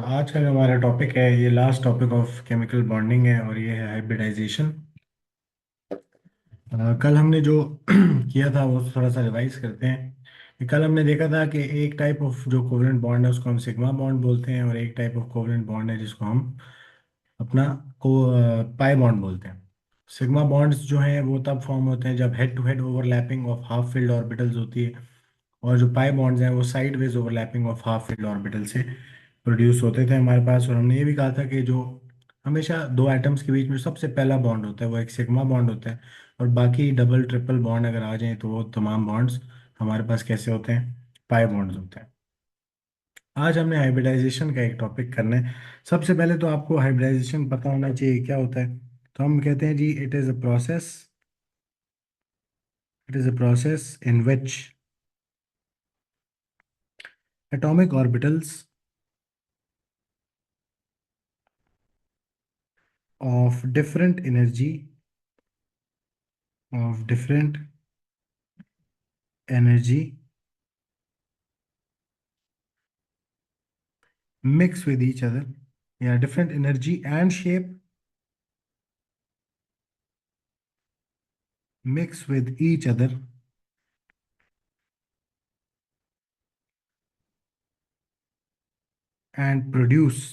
आज का जो हमारा टॉपिक है, ये last topic of chemical bonding है और ये है हाइब्रिडाइजेशन। कल हमने जो किया था वो थोड़ा सा रिवाइज करते हैं कि कल हमने देखा था कि एक टाइप ऑफ जो कोवलेंट बॉन्ड है उसको हम सिग्मा बॉन्ड बोलते हैं, और एक टाइप ऑफ कोवलेंट बॉन्ड है जिसको हम अपना को पाई बॉन्ड बोलते हैं। सिग्मा बॉन्ड्स जो हैं वो तब फॉर्म होते हैं जब head to head overlapping of half filled orbitals होती है, और जो पाई बॉन्ड्स हैं वो sideways overlapping of half filled orbital से प्रोड्यूस होते थे हमारे पास। और हमने ये भी कहा था कि जो हमेशा दो एटम्स के बीच में सबसे पहला बॉन्ड होता है वो एक सिग्मा बॉन्ड होता है, और बाकी डबल ट्रिपल बॉन्ड अगर आ जाएं तो वो तमाम बॉन्ड्स हमारे पास कैसे होते हैं, पाई बॉन्ड्स होते हैं। आज हमने हाइब्रिडाइजेशन का एक टॉपिक करना है। सबसे पहले तो आपको हाइब्रिडाइजेशन पता होना चाहिए क्या होता है। तो हम कहते हैं जी, it is a process in which atomic orbitals of different energy mix with each other. Yeah, different energy and shape mix with each other and produce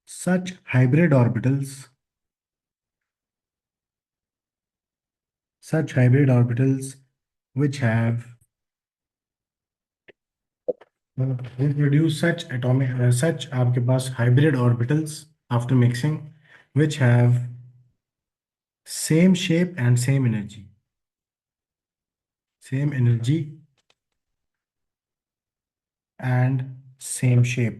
such hybrid orbitals which have will produce such आपके पास hybrid orbitals after mixing which have same shape and same energy and same shape।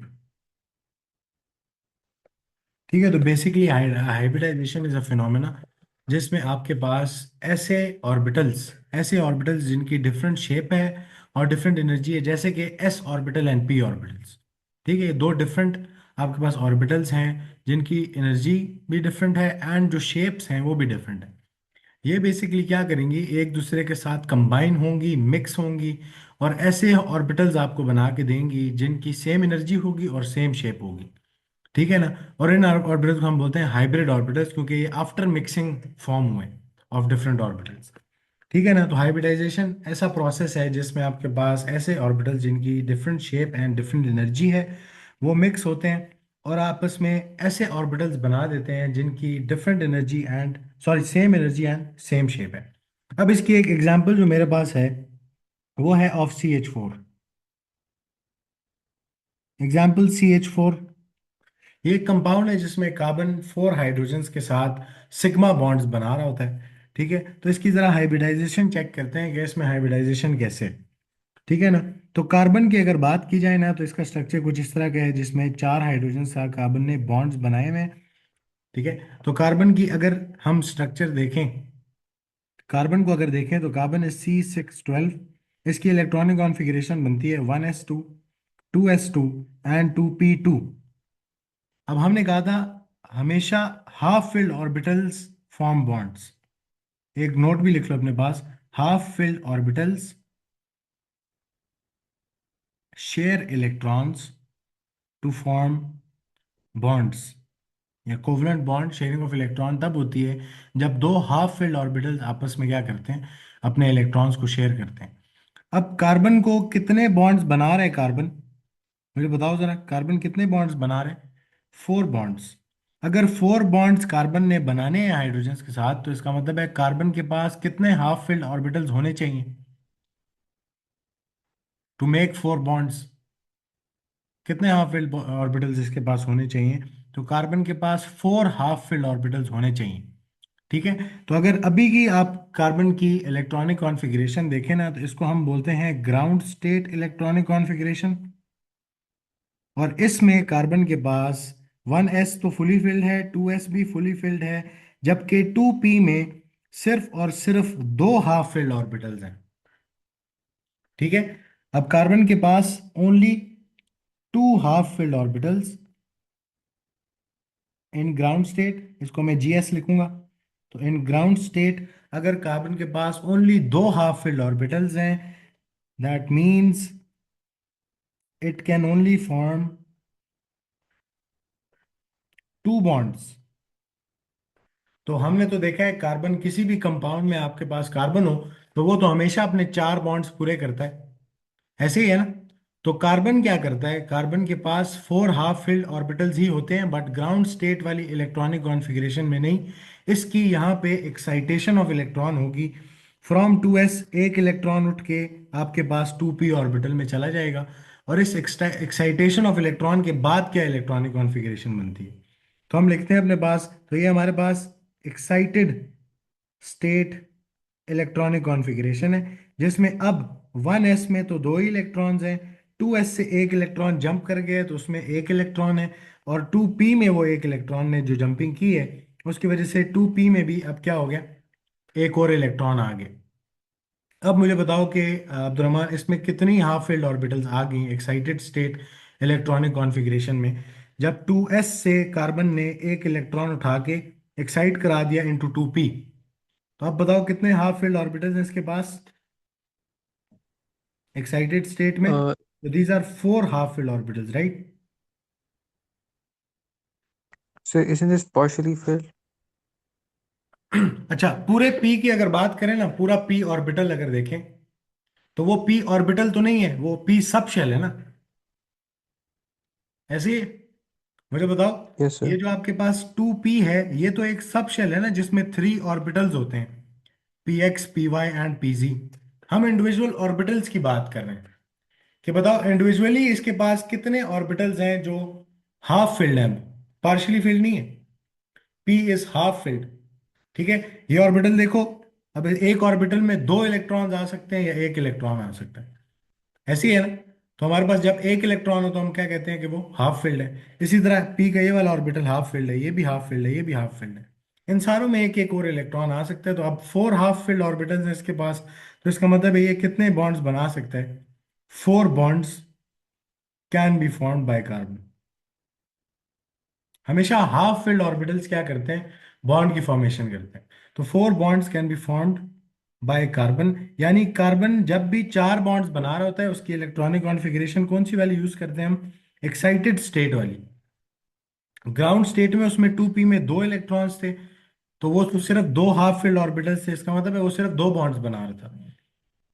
ठीक है, तो basically hybridisation is a phenomena जिसमें आपके पास ऐसे orbitals जिनकी different shape है और डिफरेंट एनर्जी है, जैसे कि S orbital and P orbitals. ठीक है, ये दो डिफरेंट आपके पास ऑर्बिटल्स हैं जिनकी एनर्जी भी डिफरेंट है एंड जो शेप्स हैं वो भी डिफरेंट है। ये बेसिकली क्या करेंगी, एक दूसरे के साथ कंबाइन होंगी, मिक्स होंगी, और ऐसे ऑर्बिटल्स आपको बना के देंगी जिनकी सेम एनर्जी होगी और सेम शेप होगी। ठीक है ना। और इन ऑर्बिटल्स को हम बोलते हैं हाइब्रिड ऑर्बिटल्स, क्योंकि ये आफ्टर मिक्सिंग फॉर्म हुए ऑफ डिफरेंट ऑर्बिटल्स। ठीक है ना। तो हाइब्रिडाइजेशन ऐसा प्रोसेस है जिसमें आपके पास ऐसे ऑर्बिटल्स जिनकी different shape and different energy है वो मिक्स होते हैं, और आपस में ऐसे ऑर्बिटल्स बना देते हैं जिनकी different energy and sorry same energy and same shape है। अब इसकी एक एग्जांपल जो मेरे पास है वो है ऑफ CH4। एग्जाम्पल CH4, ये एक कंपाउंड है जिसमें कार्बन 4 हाइड्रोजन्स के साथ सिग्मा बॉन्ड्स बना रहा होता है। ठीक है, तो इसकी जरा हाइब्रिडाइजेशन चेक करते हैं कि इसमें हाइब्रिडाइजेशन कैसे है। ठीक है ना। तो कार्बन की अगर बात की जाए ना तो इसका स्ट्रक्चर कुछ इस तरह का है जिसमें 4 हाइड्रोजन का कार्बन ने बॉन्ड्स बनाए हुए हैं। ठीक है, तो कार्बन की अगर हम स्ट्रक्चर देखें, कार्बन को अगर देखें तो कार्बन is C612। इसकी इलेक्ट्रॉनिक कॉन्फ़िगरेशन बनती है 1s2 एंड 2p2। अब हमने कहा था हमेशा half filled orbitals form bonds. एक नोट भी लिख लो अपने पास, half filled orbitals share electrons to form bonds. या covalent bond sharing of electron तब होती है जब दो हाफ फिल्ड ऑर्बिटल्स आपस में क्या करते हैं, अपने इलेक्ट्रॉन्स को शेयर करते हैं। अब कार्बन को कितने बॉन्ड्स बना रहे हैं कार्बन, मुझे बताओ जरा, कार्बन कितने बॉन्ड्स बना रहे हैं? 4 बॉन्ड्स। अगर 4 बॉन्ड्स कार्बन ने बनाने हैं हाइड्रोजन के साथ तो इसका मतलब है कार्बन के पास कितने हाफ फिल्ड ऑर्बिटल्स होने चाहिए टू मेक 4 बॉन्ड्स? कितने हाफ फिल्ड ऑर्बिटल्स इसके पास होने चाहिए? तो कार्बन के पास 4 हाफ फिल्ड ऑर्बिटल्स होने चाहिए। ठीक है, तो अगर अभी की आप कार्बन की इलेक्ट्रॉनिक कॉन्फ़िगरेशन देखें ना तो इसको हम बोलते हैं ग्राउंड स्टेट इलेक्ट्रॉनिक कॉन्फ़िगरेशन। और इसमें कार्बन के पास 1s तो फुली फिल्ड है, 2s भी फुली फिल्ड है, जबकि 2p में सिर्फ और सिर्फ दो हाफ फिल्ड ऑर्बिटल्स हैं। ठीक है, अब कार्बन के पास only 2 half filled orbitals in ground state, इसको मैं GS लिखूंगा। तो इन ग्राउंड स्टेट अगर कार्बन के पास ओनली दो हाफ फिल्ड ऑर्बिटल्स हैं, that means it can only form two bonds. तो हमने तो देखा है कार्बन, किसी भी कंपाउंड में आपके पास कार्बन हो तो वो तो हमेशा अपने चार बॉन्ड्स पूरे करता है, ऐसे ही है ना। तो कार्बन क्या करता है, कार्बन के पास फोर हाफ फिल्ड ऑर्बिटल्स ही होते हैं, बट ग्राउंड स्टेट वाली इलेक्ट्रॉनिक कॉन्फ़िगरेशन में नहीं। इसकी यहाँ पे एक्साइटेशन ऑफ इलेक्ट्रॉन होगी। फ्रॉम 2s एक इलेक्ट्रॉन उठ के आपके पास 2p ऑर्बिटल में चला जाएगा। और इस एक्साइटेशन ऑफ इलेक्ट्रॉन के बाद क्या इलेक्ट्रॉनिक कॉन्फ़िगरेशन बनती है, तो हम लिखते हैं अपने पास, तो ये हमारे पास एक्साइटेड स्टेट इलेक्ट्रॉनिक कॉन्फ़िगरेशन है, जिसमें अब 1s में तो दो ही इलेक्ट्रॉन्स हैं, 2s से एक इलेक्ट्रॉन जंप कर गया है तो उसमें एक इलेक्ट्रॉन है, और 2p में वो एक इलेक्ट्रॉन ने जो जंपिंग की है उसकी वजह से 2p में भी अब क्या हो गया, एक और इलेक्ट्रॉन आ गए। अब मुझे बताओ कि अब्दुलरहमान, इसमें कितनी हाफ फील्ड ऑर्बिटल्स आ गई एक्साइटेड स्टेट इलेक्ट्रॉनिक कॉन्फ़िगरेशन में, जब 2s से कार्बन ने एक इलेक्ट्रॉन उठा के एक्साइट करा दिया इनटू 2p। तो आप बताओ कितने हाफ फील्ड ऑर्बिटल्स हैं इसके पास एक्साइटेड स्टेट में। uh, तो these are four half filled orbitals, right. so isn't this partially filled? अच्छा, पूरे p की अगर बात करें ना, पूरा p ऑर्बिटल अगर देखें तो वो p ऑर्बिटल तो नहीं है, वो p सब शेल है ना, ऐसे ही। मुझे बताओ, Yes, ये sir. जो आपके पास 2p है ये तो एक सब शेल है ना, जिसमें थ्री ऑर्बिटल्स होते हैं, px py एंड pz। हम इंडिविजुअल ऑर्बिटल्स की बात कर रहे हैं कि बताओ इंडिविजुअली इसके पास कितने ऑर्बिटल्स हैं जो हाफ फिल्ड हैं, पार्शियली फिल्ड नहीं है। p इज हाफ फिल्ड, ठीक है। ये ऑर्बिटल देखो, अब एक ऑर्बिटल में दो इलेक्ट्रॉन्स आ सकते हैं या एक इलेक्ट्रॉन आ सकता है, ऐसी है ना। तो हमारे पास जब एक इलेक्ट्रॉन हो तो हम क्या कहते हैं कि वो हाफ फिल्ड है। इसी तरह पी का ये वाला ऑर्बिटल हाफ फिल्ड है, ये भी हाफ फिल्ड है, ये भी हाफ फिल्ड है। इन सारों में एक एक और इलेक्ट्रॉन आ सकता है, तो अब फोर हाफ फिल्ड ऑर्बिटल्स हैं इसके पास। तो इसका मतलब है ये कितने बॉन्ड्स बना सकता है, four bonds can be formed by carbon. हमेशा हाफ फिल्ड ऑर्बिटल्स क्या करते हैं, बॉन्ड की फॉर्मेशन करते हैं। तो four bonds can be formed by carbon, यानी कार्बन जब भी चार बॉन्ड्स बना रहा होता है उसकी इलेक्ट्रॉनिक कॉन्फ़िगरेशन कौन सी वाली यूज करते हैं हम, एक्साइटेड स्टेट वाली। ग्राउंड स्टेट में उसमें 2p में दो इलेक्ट्रॉन्स थे, तो वो तो सिर्फ दो हाफ फील्ड ऑर्बिटल्स थे, इसका मतलब है वो सिर्फ दो बॉन्ड्स बना रहा था।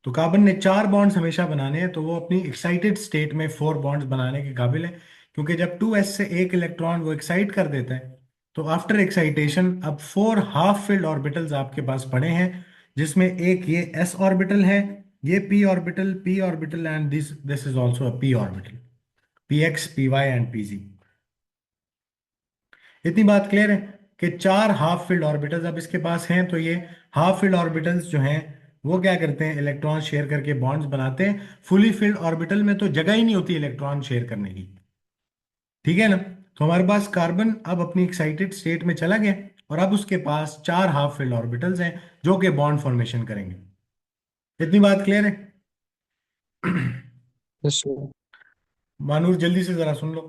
तो कार्बन ने चार बॉन्ड्स हमेशा बनाने हैं, तो वो अपनी एक्साइटेड स्टेट में फोर बॉन्ड्स बनाने के काबिल है। क्योंकि जब 2s से एक इलेक्ट्रॉन वो एक्साइट कर देता है तो आफ्टर एक्साइटेशन अब फोर हाफ फिल्ड ऑर्बिटल्स आपके पास पड़े हैं, जिसमें एक ये s ऑर्बिटल है, ये p orbital and this this is also a p orbital, px py and pz। इतनी बात क्लियर है कि चार हाफ फील्ड ऑर्बिटल्स अब इसके पास हैं। तो ये हाफ फील्ड ऑर्बिटल्स जो हैं वो क्या करते हैं, इलेक्ट्रॉन शेयर करके बॉन्ड्स बनाते हैं। फुली फील्ड ऑर्बिटल में तो जगह ही नहीं होती इलेक्ट्रॉन शेयर करने की, ठीक है ना। तो हमारे पास कार्बन अब अपनी एक्साइटेड स्टेट में चला गया, और अब उसके पास चार हाफ फील्ड ऑर्बिटल्स हैं जो कि बॉन्ड फॉर्मेशन करेंगे। इतनी बात क्लियर है। Yes, sir. मानूर जल्दी से जरा सुन लो,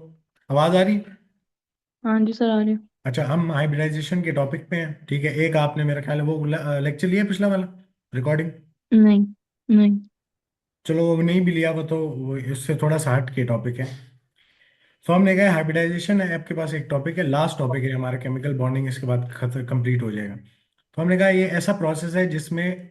आवाज आ रही। हाँ जी सर, आ रहे हो। अच्छा, हम हाइब्रिडाइजेशन के टॉपिक पे हैं, ठीक है। एक आपने मेरा ख्याल है वो लेक्चर लिया पिछला वाला, रिकॉर्डिंग। नहीं। नहीं। चलो वो नहीं भी लिया वो तो वो इससे थोड़ा सा हट के टॉपिक है। तो हमने कहा हाइब्रिडाइजेशन है आपके पास, एक टॉपिक है, लास्ट टॉपिक है हमारा, केमिकल बॉन्डिंग, इसके बाद खत्म कंप्लीट हो जाएगा। तो हमने कहा ये ऐसा प्रोसेस है जिसमें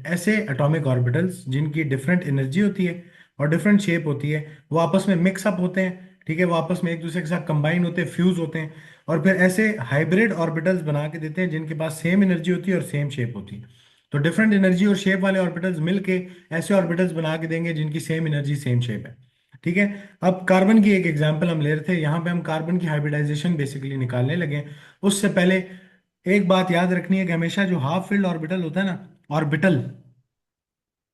ऐसे एटॉमिक ऑर्बिटल्स जिनकी डिफरेंट एनर्जी होती है और डिफरेंट शेप होती है वो आपस में मिक्सअप होते हैं, ठीक है। वो आपस में एक दूसरे के साथ कंबाइन होते हैं, फ्यूज होते हैं, और फिर ऐसे हाइब्रिड ऑर्बिटल्स बना के देते हैं जिनके पास सेम एनर्जी होती है और सेम शेप होती है। तो डिफरेंट एनर्जी और शेप वाले ऑर्बिटल्स मिलके ऐसे ऑर्बिटल्स बना के देंगे जिनकी सेम एनर्जी सेम शेप है, ठीक है। अब कार्बन की एक एग्जांपल हम ले रहे थे, यहाँ पे हम कार्बन की हाइब्रिडाइजेशन बेसिकली निकालने लगे हैं। उससे पहले एक बात याद रखनी है कि हमेशा जो हाफ फील्ड ऑर्बिटल होता है ना, ऑर्बिटल,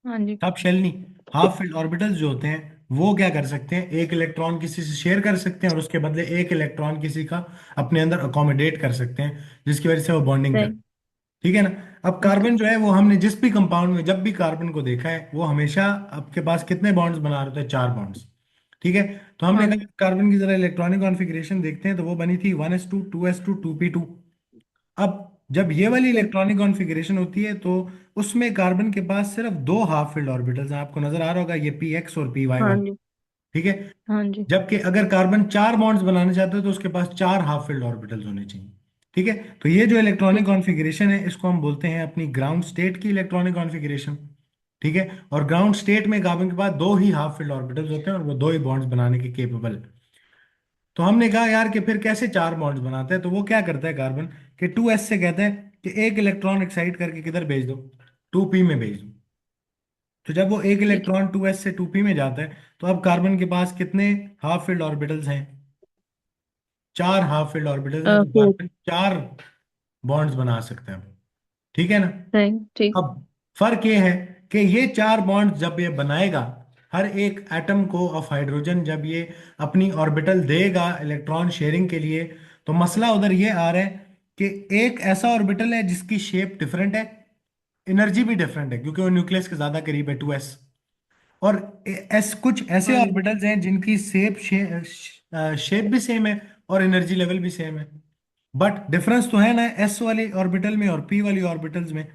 हाँ जी। सब शेल नहीं, हाफ फील्ड ऑर्बिटल्स जो होते हैं वो क्या कर सकते हैं, एक इलेक्ट्रॉन किसी से शेयर कर सकते हैं और उसके बदले एक इलेक्ट्रॉन किसी का अपने अंदर अकोमोडेट कर सकते हैं, जिसकी वजह से वो बॉन्डिंग कर, राइट। ठीक है ना। अब ओके। कार्बन जो है वो हमने जिस भी कंपाउंड में जब भी कार्बन को देखा है वो हमेशा आपके पास कितने बॉन्ड्स बना रहे होते हैं, चार बॉन्ड्स, ठीक है। तो हमने हाँ कहा जी। कार्बन की जरा इलेक्ट्रॉनिक कॉन्फ़िगरेशन देखते हैं, तो वो बनी थी 1s2 2s2 2p2। अब जब ये वाली ओके। इलेक्ट्रॉनिक कॉन्फ़िगरेशन होती है तो उसमें कार्बन के पास सिर्फ दो हाफ फील्ड ऑर्बिटल्स हैं, आपको नजर आ रहा होगा, ये px और py हाँ वाले, जी। ठीक है। हाँ जी। जबकि अगर कार्बन चार बॉन्ड्स बनाना चाहते हो तो उसके पास चार हाफ फिल्ड ऑर्बिटल्स होने चाहिए। ठीक है। तो ये जो इलेक्ट्रॉनिक ठीक है। कॉन्फ़िगरेशन है इसको हम बोलते हैं अपनी ग्राउंड स्टेट की इलेक्ट्रॉनिक कॉन्फ़िगरेशन। ठीक है। और ग्राउंड स्टेट में कार्बन के पास दो ही हाफ फिल्ड ऑर्बिटल्स होते हैं और वो दो ही बॉन्ड्स बनाने के केपेबल है। तो हमने कहा यार कि फिर कैसे चार बॉन्ड्स बनाते हैं, तो वो क्या करता है कार्बन कि 2s से कहते हैं कि एक इलेक्ट्रॉन एक्साइट करके किधर भेज दो, 2p में भेज दो। तो जब वो एक ठीक है। इलेक्ट्रॉन 2s से 2p में जाता है तो अब कार्बन के पास कितने हाफ फील्ड ऑर्बिटल्स हैं? चार हाफ फील्ड ऑर्बिटल्स हैं, तो फोर। कार्बन चार बॉन्ड्स बना सकता है। ठीक है ना। नहीं, ठीक। अब फर्क ये है कि ये चार बॉन्ड्स जब ये बनाएगा, हर एक एटम को ऑफ हाइड्रोजन जब ये अपनी ऑर्बिटल देगा इलेक्ट्रॉन शेयरिंग के लिए, तो मसला उधर ये आ रहा है कि एक ऐसा ऑर्बिटल है जिसकी शेप डिफरेंट है, एनर्जी भी डिफरेंट है क्योंकि वो न्यूक्लियस के ज्यादा करीब है 2s। और कुछ ऐसे हाँ जी। ऑर्बिटल्स हैं जिनकी शेप भी सेम है और एनर्जी लेवल भी सेम है। बट डिफरेंस तो है ना एस वाली ऑर्बिटल में और पी वाली ऑर्बिटल्स में।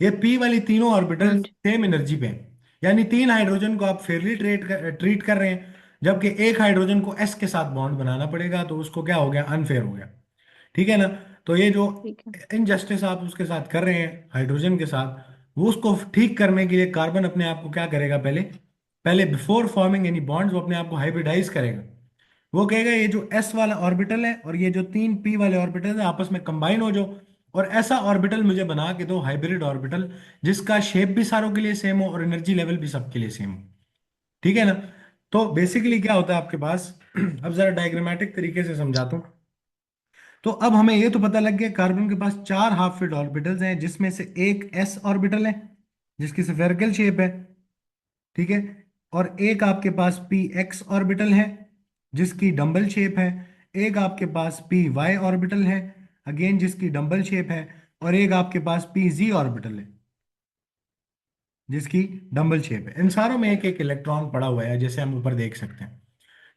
ये पी वाली तीनों हाँ ऑर्बिटल्स जी। सेम एनर्जी पे हैं, यानी तीन हाइड्रोजन को आप फेयरली ट्रीट कर रहे हैं। जबकि एक हाइड्रोजन को एस के साथ बॉन्ड बनाना पड़ेगा तो उसको क्या हो गया, अनफेयर हो गया। ठीक है ना। तो ये जो ठीक है। इनजस्टिस आप उसके साथ कर रहे हैं हाइड्रोजन के साथ, वो उसको ठीक करने के लिए कार्बन अपने आप को क्या करेगा, पहले पहले बिफोर फॉर्मिंग एनी बॉन्ड्स वो अपने आप को हाइब्रिडाइज करेगा। वो कहेगा ये जो एस वाला ऑर्बिटल है और ये जो तीन पी वाले ऑर्बिटल है आपस में कंबाइन हो जाओ और ऐसा ऑर्बिटल मुझे बना के दो, हाइब्रिड ऑर्बिटल, जिसका शेप भी सारों के लिए सेम हो और एनर्जी लेवल भी सबके लिए सेम हो। ठीक है ना। तो बेसिकली क्या होता है आपके पास अब जरा डायग्रामेटिक तरीके से समझाता हूँ। तो अब हमें ये तो पता लग गया कार्बन के पास चार हाफ फिल्ड ऑर्बिटल्स हैं जिसमें से एक एस ऑर्बिटल है जिसकी स्फेरिकल शेप है। ठीक है। और एक आपके पास पी एक्स ऑर्बिटल है जिसकी डंबल शेप है। एक आपके पास पी वाई ऑर्बिटल है अगेन जिसकी डंबल शेप है। और एक आपके पास पी जी ऑर्बिटल है जिसकी डंबल शेप है। इन सारों में एक एक इलेक्ट्रॉन पड़ा हुआ है जैसे हम ऊपर देख सकते हैं।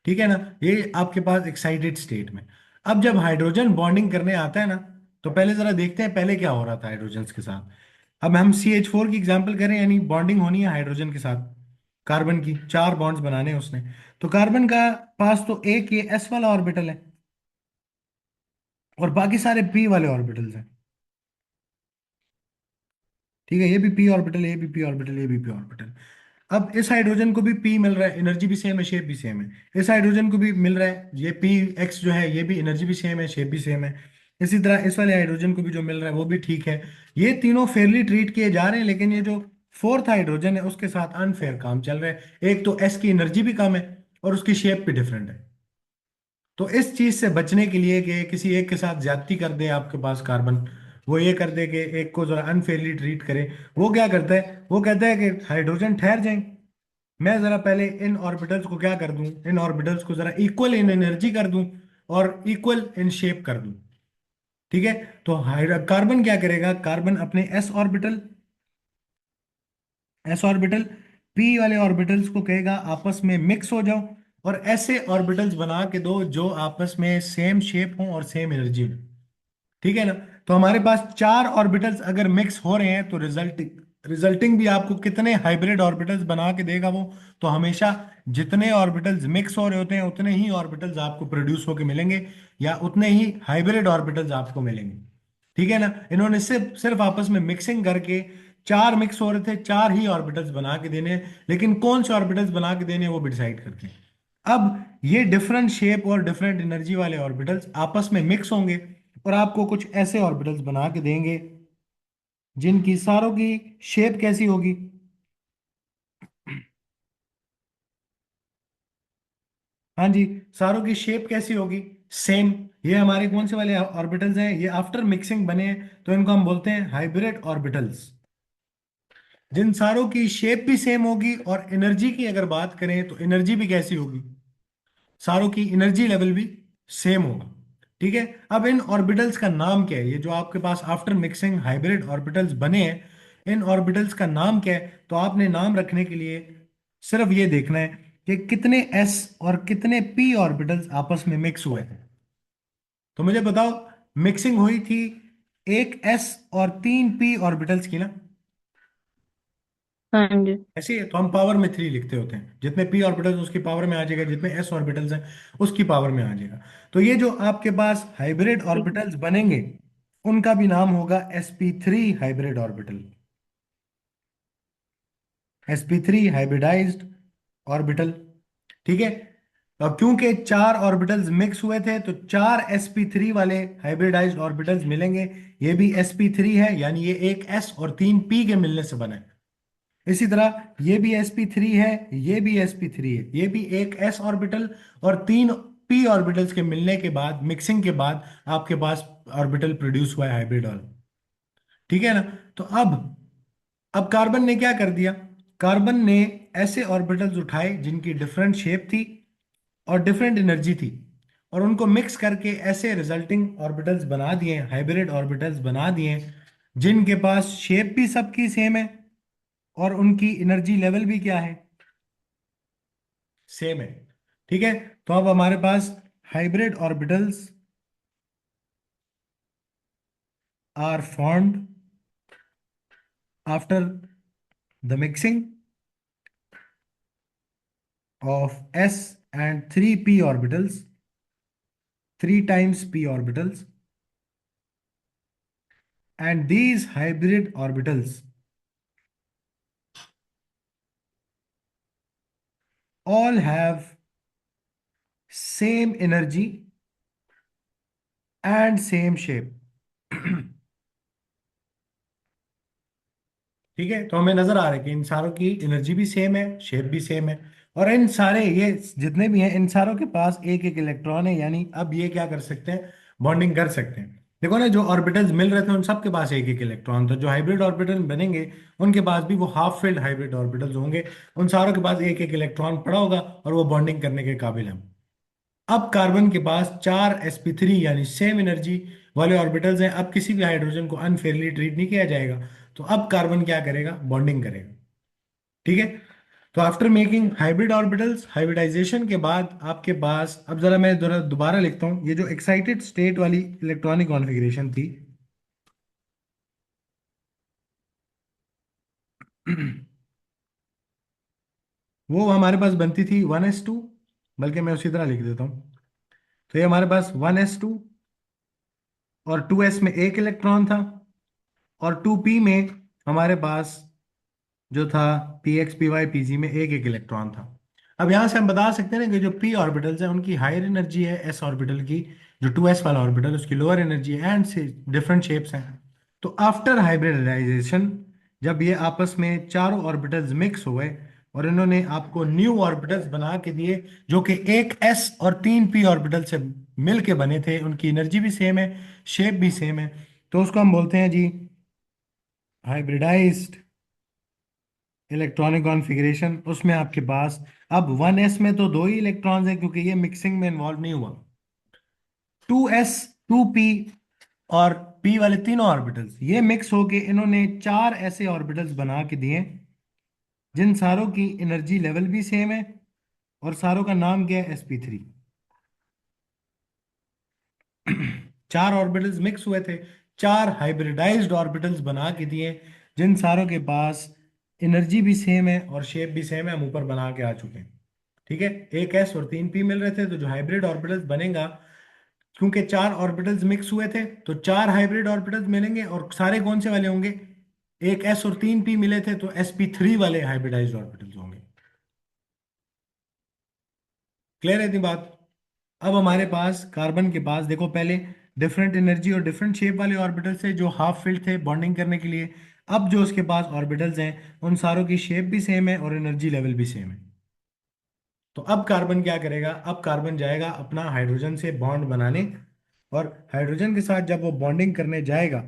ठीक है ना। ये आपके पास एक्साइटेड स्टेट में। अब जब हाइड्रोजन बॉन्डिंग करने आता है ना, तो पहले जरा देखते हैं पहले क्या हो रहा था हाइड्रोजन के साथ। अब हम CH4 की एग्जांपल करें, यानी बॉन्डिंग होनी है हाइड्रोजन के साथ, कार्बन की चार बॉन्ड्स बनाने हैं उसने। तो कार्बन का पास तो एक ये एस वाला ऑर्बिटल है और बाकी सारे पी वाले ऑर्बिटल्स हैं। ठीक है। ये भी पी ऑर्बिटल, ये भी पी ऑर्बिटल, ये भी पी ऑर्बिटल। अब इस हाइड्रोजन को भी पी मिल रहा है, एनर्जी भी सेम है, शेप भी सेम है। इस हाइड्रोजन को भी मिल रहा है ये पी एक्स जो है, ये भी एनर्जी भी सेम है, शेप भी सेम है। इसी तरह इस वाले हाइड्रोजन को भी जो मिल रहा है वो भी ठीक है। ये तीनों फेयरली ट्रीट किए जा रहे हैं, लेकिन ये जो फोर्थ हाइड्रोजन है उसके साथ अनफेयर काम चल रहा है। एक तो एस की एनर्जी भी कम है और उसकी शेप भी डिफरेंट है। तो इस चीज से बचने के लिए कि किसी एक के साथ ज्यादती कर दे आपके पास कार्बन, वो ये कर दे कि एक को जरा अनफेयरली ट्रीट करे, वो क्या करता है, वो कहता है कि हाइड्रोजन ठहर जाए, मैं जरा पहले इन ऑर्बिटल्स को क्या कर दूं, इन ऑर्बिटल्स को जरा इक्वल इन एनर्जी कर दूं और इक्वल इन शेप कर दूं। ठीक है। तो कार्बन क्या करेगा, कार्बन अपने एस ऑर्बिटल पी वाले ऑर्बिटल्स को कहेगा आपस में मिक्स हो जाओ और ऐसे ऑर्बिटल्स बना के दो जो आपस में सेम शेप हो और सेम एनर्जी हो। ठीक है ना। तो हमारे पास चार ऑर्बिटल्स अगर मिक्स हो रहे हैं तो रिजल्टिंग भी आपको कितने हाइब्रिड ऑर्बिटल्स बना के देगा वो, तो हमेशा जितने ऑर्बिटल्स मिक्स हो रहे होते हैं उतने ही ऑर्बिटल्स आपको प्रोड्यूस होके मिलेंगे या उतने ही हाइब्रिड ऑर्बिटल्स आपको मिलेंगे। ठीक है ना। इन्होंने सिर्फ सिर्फ आपस में मिक्सिंग करके चार मिक्स हो रहे थे, चार ही ऑर्बिटल्स बना के देने हैं, लेकिन कौन से ऑर्बिटल्स बना के देने हैं वो भी डिसाइड करते हैं। अब ये डिफरेंट शेप और डिफरेंट एनर्जी वाले ऑर्बिटल्स आपस में मिक्स होंगे और आपको कुछ ऐसे ऑर्बिटल्स बना के देंगे जिनकी सारों की शेप कैसी होगी, हाँ जी, सारों की शेप कैसी होगी, सेम। ये हमारे कौन से वाले ऑर्बिटल्स हैं, ये आफ्टर मिक्सिंग बने हैं तो इनको हम बोलते हैं हाइब्रिड ऑर्बिटल्स। जिन सारों की शेप भी सेम होगी और एनर्जी की अगर बात करें तो एनर्जी भी कैसी होगी, सारों की एनर्जी लेवल भी सेम होगा। ठीक है। अब इन ऑर्बिटल्स का नाम क्या है, ये जो आपके पास आफ्टर मिक्सिंग हाइब्रिड ऑर्बिटल्स बने हैं इन ऑर्बिटल्स का नाम क्या है, तो आपने नाम रखने के लिए सिर्फ ये देखना है कि कितने एस और कितने पी ऑर्बिटल्स आपस में मिक्स हुए थे। तो मुझे बताओ, मिक्सिंग हुई थी एक एस और तीन पी ऑर्बिटल्स की ना। हाँ जी। ऐसे ही है, तो हम पावर में 3 लिखते होते हैं, जितने पी ऑर्बिटल्स उसकी पावर में आ जाएगा, जितने एस ऑर्बिटल्स हैं उसकी पावर में आ जाएगा। तो ये जो आपके पास हाइब्रिड ठीक है। ऑर्बिटल्स बनेंगे उनका भी नाम होगा sp3 hybrid orbital. sp3 hybridised orbital. ठीक है। अब क्योंकि 4 ऑर्बिटल्स मिक्स हुए थे तो 4 sp3 वाले हाइब्रिडाइज्ड ऑर्बिटल्स मिलेंगे। ये भी sp3 है, यानी ये एक s और 3p के मिलने से बना है। इसी तरह ये भी sp3 है, ये भी sp3 है, ये भी एक s ऑर्बिटल और 3p ऑर्बिटल्स के मिलने के बाद, मिक्सिंग के बाद आपके पास ऑर्बिटल प्रोड्यूस हुआ है हाइब्रिड ऑर्बिटल। ठीक है ना। तो अब कार्बन ने क्या कर दिया, कार्बन ने ऐसे ऑर्बिटल्स उठाए जिनकी डिफरेंट शेप थी और डिफरेंट एनर्जी थी, और उनको मिक्स करके ऐसे रिजल्टिंग ऑर्बिटल्स बना दिए, हाइब्रिड ऑर्बिटल्स बना दिए, जिनके पास शेप भी सबकी सेम है और उनकी एनर्जी लेवल भी क्या है, सेम है। ठीक है। तो अब हमारे पास hybrid orbitals are formed after the mixing of s and 3p orbitals, 3 times p orbitals, and these hybrid orbitals all have same energy and same shape। ठीक है। तो हमें नजर आ रहा है कि इन सारों की एनर्जी भी सेम है, शेप भी सेम है, और इन सारे ये जितने भी हैं इन सारों के पास एक एक इलेक्ट्रॉन है, यानी अब ये क्या कर सकते हैं, बॉन्डिंग कर सकते हैं। देखो ना, जो ऑर्बिटल्स मिल रहे थे उन सबके पास एक एक इलेक्ट्रॉन था, जो हाइब्रिड ऑर्बिटल बनेंगे उनके पास भी वो हाफ फिल्ड हाइब्रिड ऑर्बिटल्स होंगे, उन सारों के पास एक एक इलेक्ट्रॉन पड़ा होगा और वो बॉन्डिंग करने के काबिल है। अब कार्बन के पास 4 sp3 यानी सेम एनर्जी वाले ऑर्बिटल्स हैं, अब किसी भी हाइड्रोजन को अनफेयरली ट्रीट नहीं किया जाएगा। तो अब कार्बन क्या करेगा, बॉन्डिंग करेगा। ठीक है। तो after making hybrid orbitals, hybridisation के बाद आपके पास, अब जरा मैं जरा दोबारा लिखता हूँ, ये जो एक्साइटेड स्टेट वाली इलेक्ट्रॉनिक कॉन्फ़िगरेशन थी वो हमारे पास बनती थी 1s2, बल्कि मैं उसी तरह लिख देता हूँ। तो ये हमारे पास 1s2 और 2s में एक इलेक्ट्रॉन था, और 2p में हमारे पास जो था px py pg में एक एक इलेक्ट्रॉन था। अब यहां से हम बता सकते हैं ना कि जो p ऑर्बिटल्स हैं उनकी हायर एनर्जी है s ऑर्बिटल की, जो 2s वाला ऑर्बिटल उसकी लोअर एनर्जी है, एंड से डिफरेंट शेप्स हैं। तो आफ्टर हाइब्रिडाइजेशन, जब ये आपस में चारों ऑर्बिटल्स मिक्स हुए और इन्होंने आपको न्यू ऑर्बिटल्स बना के दिए जो कि एक s और 3p ऑर्बिटल से मिल के बने थे, उनकी एनर्जी भी सेम है, शेप भी सेम है, तो उसको हम बोलते हैं जी हाइब्रिडाइज्ड इलेक्ट्रॉनिक कॉन्फ़िगरेशन। उसमें आपके पास अब 1s में तो दो ही इलेक्ट्रॉन्स हैं क्योंकि ये मिक्सिंग में इन्वॉल्व नहीं हुआ। 2s, 2p और p वाले तीनों ऑर्बिटल्स ये मिक्स होके इन्होंने 4 ऐसे ऑर्बिटल्स बना के दिए जिन सारों की एनर्जी लेवल भी सेम है, और सारों का नाम क्या है, sp3। 4 ऑर्बिटल्स मिक्स हुए थे, 4 हाइब्रिडाइज्ड ऑर्बिटल्स बना के दिए जिन सारों के पास एनर्जी भी सेम है और शेप भी सेम है, हम ऊपर बना के आ चुके हैं। ठीक है। एक s और 3p मिल रहे थे, तो जो हाइब्रिड ऑर्बिटल्स बनेगा, क्योंकि 4 ऑर्बिटल्स मिक्स हुए थे तो 4 हाइब्रिड ऑर्बिटल्स मिलेंगे, और सारे कौन से वाले होंगे, एक s और 3p मिले थे तो sp3 वाले हाइब्रिडाइज्ड ऑर्बिटल्स होंगे। क्लियर है इतनी बात। अब हमारे पास कार्बन के पास देखो, पहले डिफरेंट एनर्जी और डिफरेंट शेप वाले ऑर्बिटल्स थे जो हाफ फिल्ड थे बॉन्डिंग करने के लिए। अब जो उसके पास ऑर्बिटल्स हैं उन सारों की शेप भी सेम है और एनर्जी लेवल भी सेम है। तो अब कार्बन क्या करेगा, अब कार्बन जाएगा अपना हाइड्रोजन से बॉन्ड बनाने, और हाइड्रोजन के साथ जब वो बॉन्डिंग करने जाएगा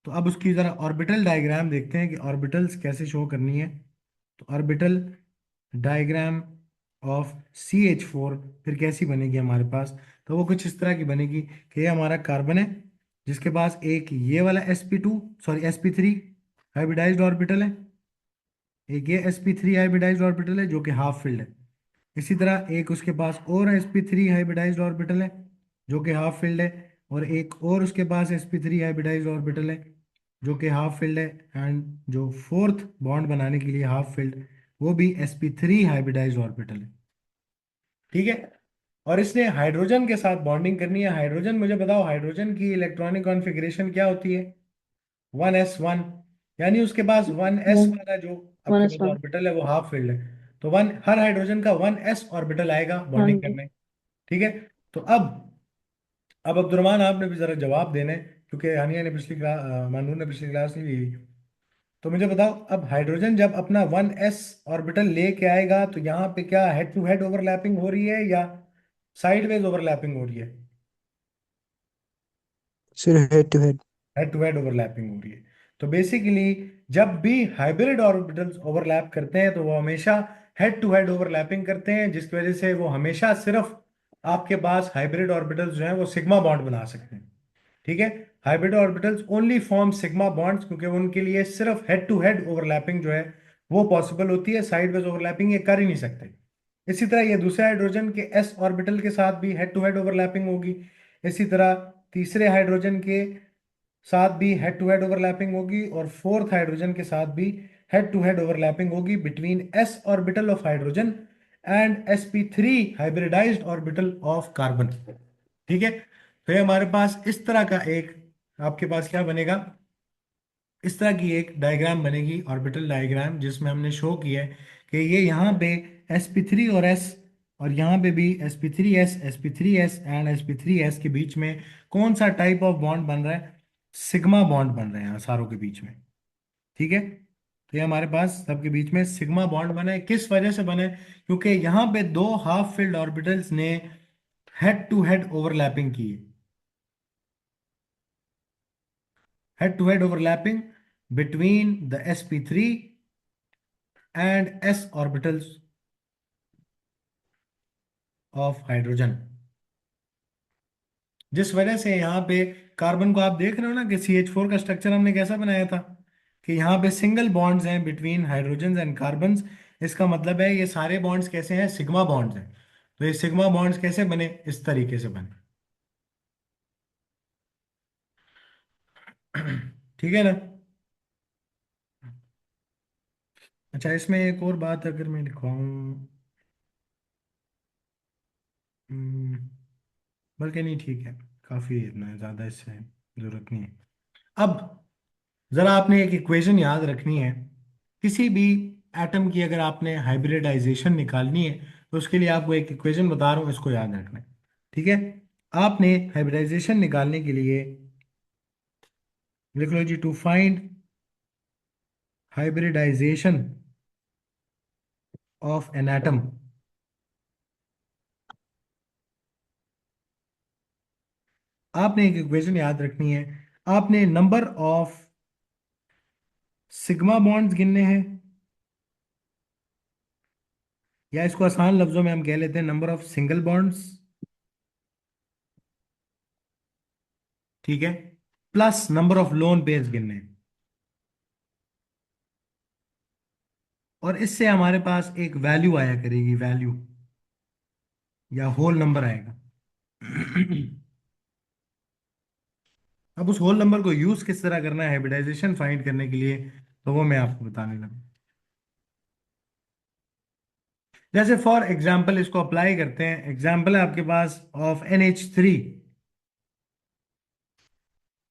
तो अब उसकी जरा ऑर्बिटल डायग्राम देखते हैं कि ऑर्बिटल्स कैसे शो करनी है। तो ऑर्बिटल डायग्राम ऑफ CH4 फिर कैसी बनेगी हमारे पास, तो वो कुछ इस तरह की बनेगी कि ये हमारा कार्बन है जिसके पास एक ये वाला sp3 हाइब्रिडाइज्ड ऑर्बिटल है, एक ये sp3 हाइब्रिडाइज्ड ऑर्बिटल है जो कि हाफ फिल्ड है। इसी तरह एक उसके पास और sp3 हाइब्रिडाइज्ड ऑर्बिटल है जो कि हाफ फिल्ड है, और एक और उसके पास sp3 हाइब्रिडाइज्ड ऑर्बिटल है जो कि हाफ फिल्ड है, एंड जो फोर्थ बॉन्ड बनाने के लिए हाफ फिल्ड, वो भी sp3 हाइब्रिडाइज्ड ऑर्बिटल है। ठीक है। और इसने हाइड्रोजन के साथ बॉन्डिंग करनी है। हाइड्रोजन, मुझे बताओ हाइड्रोजन की इलेक्ट्रॉनिक कॉन्फ़िगरेशन क्या होती है? 1s1। यानी उसके पास 1s वन वाला जो वन आपके एस पास वन। ऑर्बिटल है वो हाफ फील्ड है। तो वन, हर हाइड्रोजन का 1s ऑर्बिटल आएगा हाँ बॉन्डिंग जी। करने। ठीक है। तो अब अब्दुर्रहमान आपने भी जरा जवाब देने, क्योंकि हानिया ने पिछली क्लास, मानूर ने पिछली क्लास नहीं ली। तो मुझे बताओ, अब हाइड्रोजन जब अपना 1s ऑर्बिटल लेके आएगा तो यहाँ पे क्या हेड टू हेड ओवरलैपिंग हो रही है या साइडवेज ओवरलैपिंग हो रही है? Sir, head to head. Head to head overlapping हो रही है। तो बेसिकली जब भी हाइब्रिड ऑर्बिटल्स ओवरलैप करते हैं तो वो हमेशा हेड टू हेड ओवरलैपिंग करते हैं, जिसकी वजह से वो हमेशा सिर्फ आपके पास हाइब्रिड ऑर्बिटल्स जो हैं वो सिग्मा बॉन्ड बना सकते हैं। ठीक है। Hybrid orbitals only form sigma bonds, क्योंकि उनके लिए सिर्फ हेड टू हेड ओवरलैपिंग जो है वो पॉसिबल होती है, साइडवेज ओवरलैपिंग ये कर ही नहीं सकते। इसी तरह ये दूसरे हाइड्रोजन के एस ऑर्बिटल के साथ भी हेड टू हेड ओवरलैपिंग होगी। इसी तरह तीसरे हाइड्रोजन के साथ भी हेड टू हेड ओवरलैपिंग होगी, और फोर्थ हाइड्रोजन के साथ भी हेड टू हेड ओवरलैपिंग होगी between S orbital of hydrogen and sp3 hybridised orbital of carbon. ठीक है। तो ये हमारे पास इस तरह का एक, आपके पास क्या बनेगा, इस तरह की एक डायग्राम बनेगी, ऑर्बिटल डायग्राम, जिसमें हमने शो किया है कि ये यहाँ पे sp3 और s, और यहाँ पे भी sp3s, sp3s एंड sp3s के बीच में कौन सा टाइप ऑफ बॉन्ड बन रहा है? सिग्मा बॉन्ड बन रहे हैं सारों के बीच में। ठीक है। तो ये हमारे पास सबके बीच में सिग्मा बॉन्ड बने। किस वजह से बने? क्योंकि यहाँ पे दो हाफ फिल्ड ऑर्बिटल्स ने हेड टू हेड ओवरलैपिंग की है। Head to head overlapping between the sp3 and s orbitals of hydrogen, जिस वजह से यहाँ पे कार्बन को आप देख रहे हो ना कि CH4 का स्ट्रक्चर हमने कैसा बनाया था, कि यहाँ पे सिंगल बॉन्ड्स हैं बिटवीन हाइड्रोजन एंड कार्बन्स। इसका मतलब है ये सारे बॉन्ड्स कैसे हैं? सिग्मा बॉन्ड्स हैं। तो ये सिग्मा बॉन्ड्स कैसे बने? इस तरीके से बने। ठीक है ना? अच्छा, इसमें एक और बात अगर मैं लिखवाऊँ, हम्म, बल्कि नहीं, ठीक है, काफ़ी है, इतना ज़्यादा इससे ज़रूरत नहीं है। अब ज़रा आपने एक इक्वेशन याद रखनी है। किसी भी एटम की अगर आपने हाइब्रिडाइजेशन निकालनी है तो उसके लिए आपको एक इक्वेशन बता रहा हूँ, इसको याद रखना है। ठीक है। आपने हाइब्रिडाइजेशन निकालने के लिए लिख लो जी, to find hybridization of an atom, आपने एक इक्वेशन याद रखनी है। आपने नंबर ऑफ सिग्मा बॉन्ड्स गिनने हैं, या इसको आसान लफ्जों में हम कह लेते हैं नंबर ऑफ सिंगल बॉन्ड्स। ठीक है। Plus number of lone pairs गिनने हैं। और इससे हमारे पास एक वैल्यू आया करेगी, वैल्यू या होल नंबर आएगा। अब उस होल नंबर को यूज किस तरह करना है हाइब्रिडाइजेशन फाइंड करने के लिए, तो वो मैं आपको बताने लगा। जैसे फॉर एग्जाम्पल इसको अप्लाई करते हैं। एग्जाम्पल है आपके पास ऑफ NH3।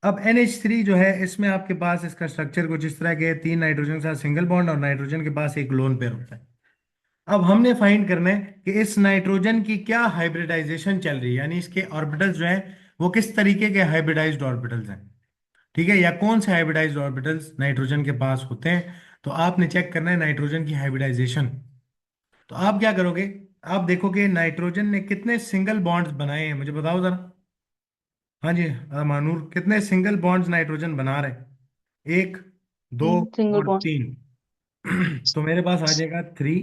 अब NH3 जो है, इसमें आपके पास इसका स्ट्रक्चर कुछ इस तरह के है, तीन नाइट्रोजन के साथ सिंगल बॉन्ड और नाइट्रोजन के पास एक लोन पेयर होता है। अब हमने फाइंड करना है कि इस नाइट्रोजन की क्या हाइब्रिडाइजेशन चल रही है, यानी इसके ऑर्बिटल्स जो हैं वो किस तरीके के हाइब्रिडाइज्ड ऑर्बिटल्स हैं। ठीक है। या कौन से हाइब्रिडाइज्ड ऑर्बिटल्स नाइट्रोजन के पास होते हैं। तो आपने चेक करना है नाइट्रोजन की हाइब्रिडाइजेशन। तो आप क्या करोगे? आप देखोगे नाइट्रोजन ने कितने सिंगल बॉन्ड्स बनाए हैं, मुझे बताओ जरा। हाँ जी, मानूर, कितने सिंगल बॉन्ड्स नाइट्रोजन बना रहे हैं? एक, दो सिंगल और बॉन्ड। तीन। तो मेरे पास आ जाएगा 3,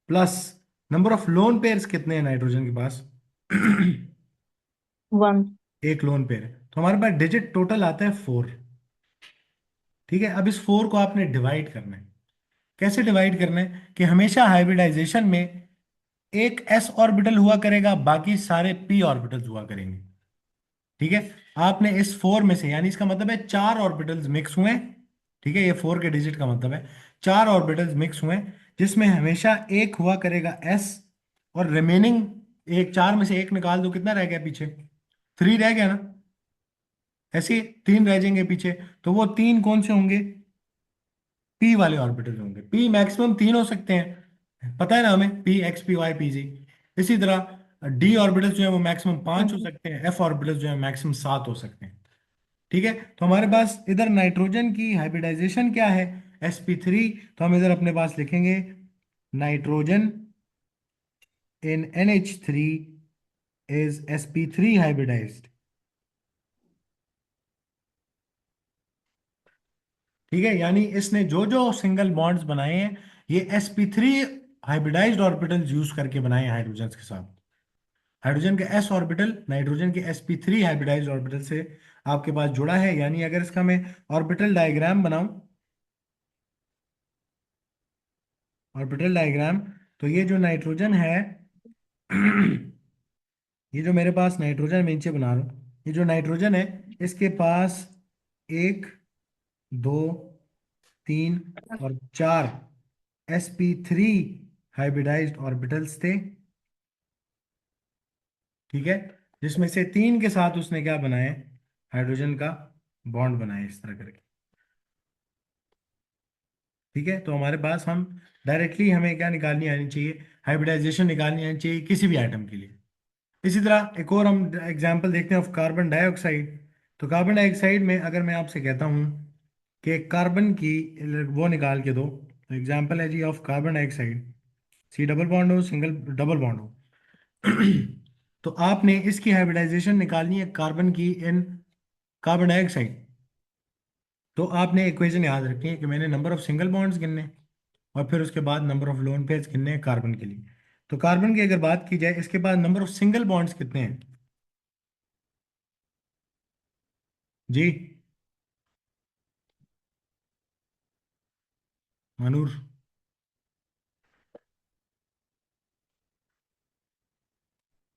plus number of loan pairs कितने हैं नाइट्रोजन के पास? वन। एक लोन पेयर है, तो हमारे पास डिजिट टोटल आता है 4। ठीक है। अब इस 4 को आपने डिवाइड करना है। कैसे डिवाइड करना है? कि हमेशा हाइब्रिडाइजेशन में एक s ऑर्बिटल हुआ करेगा, बाकी सारे p ऑर्बिटल्स हुआ करेंगे। ठीक है। आपने इस 4 में से, यानी इसका मतलब है 4 ऑर्बिटल्स मिक्स हुए, ठीक है, ये 4 के डिजिट का मतलब है 4 ऑर्बिटल्स मिक्स हुए, जिसमें हमेशा एक हुआ करेगा एस, और रिमेनिंग एक 4 में से एक निकाल दो, कितना रह गया पीछे? 3 रह गया ना, ऐसे ही 3 रह जाएंगे पीछे। तो वो 3 कौन से होंगे? पी वाले ऑर्बिटल होंगे। पी मैक्सिमम 3 हो सकते हैं, पता है ना हमें, p x p y p z. इसी तरह डी ऑर्बिटल जो है वो मैक्सिमम 5 हो हाँ सकते हैं, एफ ऑर्बिटल जो है मैक्सिमम 7 हो सकते हैं। ठीक है, तो हमारे पास इधर नाइट्रोजन की हाइब्रिडाइजेशन क्या है? sp3। तो हम इधर अपने पास लिखेंगे nitrogen in NH3 is sp3 hybridised. ठीक है, यानी इसने जो जो सिंगल बॉन्ड्स बनाए हैं, ये sp3 हाइब्रिडाइज्ड ऑर्बिटल्स यूज करके बनाए हैं हाइड्रोजन के साथ। हाइड्रोजन का s ऑर्बिटल नाइट्रोजन के sp3 हाइब्रिडाइज्ड ऑर्बिटल से आपके पास जुड़ा है। यानी अगर इसका मैं ऑर्बिटल डायग्राम बनाऊं, ऑर्बिटल डायग्राम, तो ये जो नाइट्रोजन है ये जो मेरे पास नाइट्रोजन मैं नीचे बना रहा हूँ, ये जो नाइट्रोजन है, इसके पास 1, 2, 3 और 4 sp3 हाइब्रिडाइज्ड ऑर्बिटल्स थे। ठीक है, जिसमें से 3 के साथ उसने क्या बनाया? हाइड्रोजन का बॉन्ड बनाया इस तरह करके। ठीक है, तो हमारे पास हम डायरेक्टली हमें क्या निकालनी आनी चाहिए? हाइब्रिडाइजेशन निकालनी आनी चाहिए किसी भी आइटम के लिए। इसी तरह एक और हम एग्जांपल देखते हैं ऑफ कार्बन डाइऑक्साइड। तो कार्बन डाइऑक्साइड में अगर मैं आपसे कहता हूँ कि कार्बन की वो निकाल के दो, तो एग्जांपल है जी of carbon dioxide, C double bond हो, सिंगल डबल बॉन्ड हो। तो आपने इसकी हाइब्रिडाइजेशन निकालनी है कार्बन की इन कार्बन डाइऑक्साइड। तो आपने इक्वेशन याद रखनी है कि मैंने नंबर ऑफ सिंगल बॉन्ड्स गिनने हैं, और फिर उसके बाद नंबर ऑफ लोन पेयर्स कितने हैं कार्बन के लिए। तो कार्बन की अगर बात की जाए, इसके बाद नंबर ऑफ सिंगल बॉन्ड्स कितने हैं जी? मनूर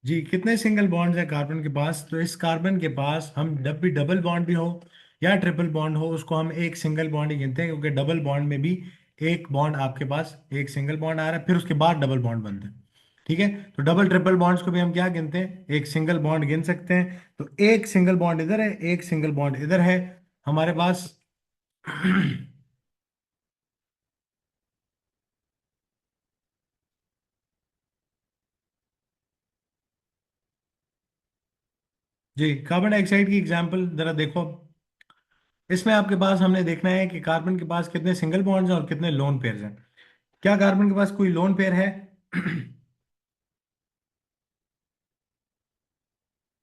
जी, कितने सिंगल बॉन्ड्स हैं कार्बन के पास? तो इस कार्बन के पास हम जब भी डबल बॉन्ड भी हो या ट्रिपल बॉन्ड हो, उसको हम एक सिंगल बॉन्ड ही गिनते हैं, क्योंकि डबल बॉन्ड में भी एक बॉन्ड आपके पास, एक सिंगल बॉन्ड आ रहा है, फिर उसके बाद डबल बॉन्ड बनते हैं। ठीक है, तो डबल ट्रिपल बॉन्ड्स को भी हम क्या गिनते हैं? एक सिंगल बॉन्ड गिन सकते हैं। तो एक सिंगल बॉन्ड इधर है, एक सिंगल बॉन्ड इधर है हमारे पास। जी, कार्बन डाइऑक्साइड की एग्जांपल जरा देखो। इसमें आपके पास हमने देखना है कि कार्बन के पास कितने सिंगल बॉन्ड्स हैं और कितने लोन पेयर्स हैं। क्या कार्बन के पास कोई लोन पेयर है?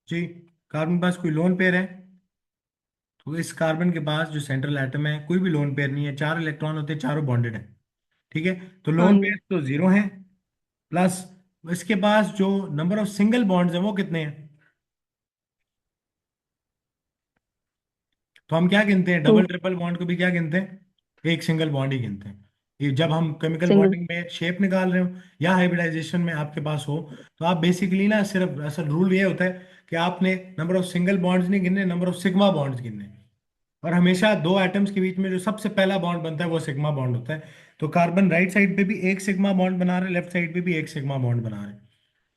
जी, कार्बन के पास कोई लोन पेयर है? तो इस कार्बन के पास जो सेंट्रल एटम है, कोई भी लोन पेयर नहीं है, 4 इलेक्ट्रॉन होते हैं, चारों बॉन्डेड है। ठीक है, तो हाँ लोन जी। पेयर तो 0 है। प्लस इसके पास जो नंबर ऑफ सिंगल बॉन्ड्स हैं वो कितने हैं? तो हम क्या गिनते हैं? टू। डबल ट्रिपल बॉन्ड को भी क्या गिनते हैं? एक सिंगल बॉन्ड ही गिनते हैं। ये जब हम केमिकल सिंगल। बॉन्डिंग में शेप निकाल रहे हो या हाइब्रिडाइजेशन में आपके पास हो, तो आप बेसिकली ना, सिर्फ असल रूल ये होता है कि आपने नंबर ऑफ सिंगल बॉन्ड्स नहीं गिनने, नंबर ऑफ सिग्मा बॉन्ड्स गिनने हैं। और हमेशा दो एटम्स के बीच में जो सबसे पहला बॉन्ड बनता है वो सिग्मा बॉन्ड होता है। तो कार्बन राइट साइड पे भी एक सिग्मा बॉन्ड बना रहे हैं, लेफ्ट साइड पे भी एक सिग्मा बॉन्ड बना रहे हैं।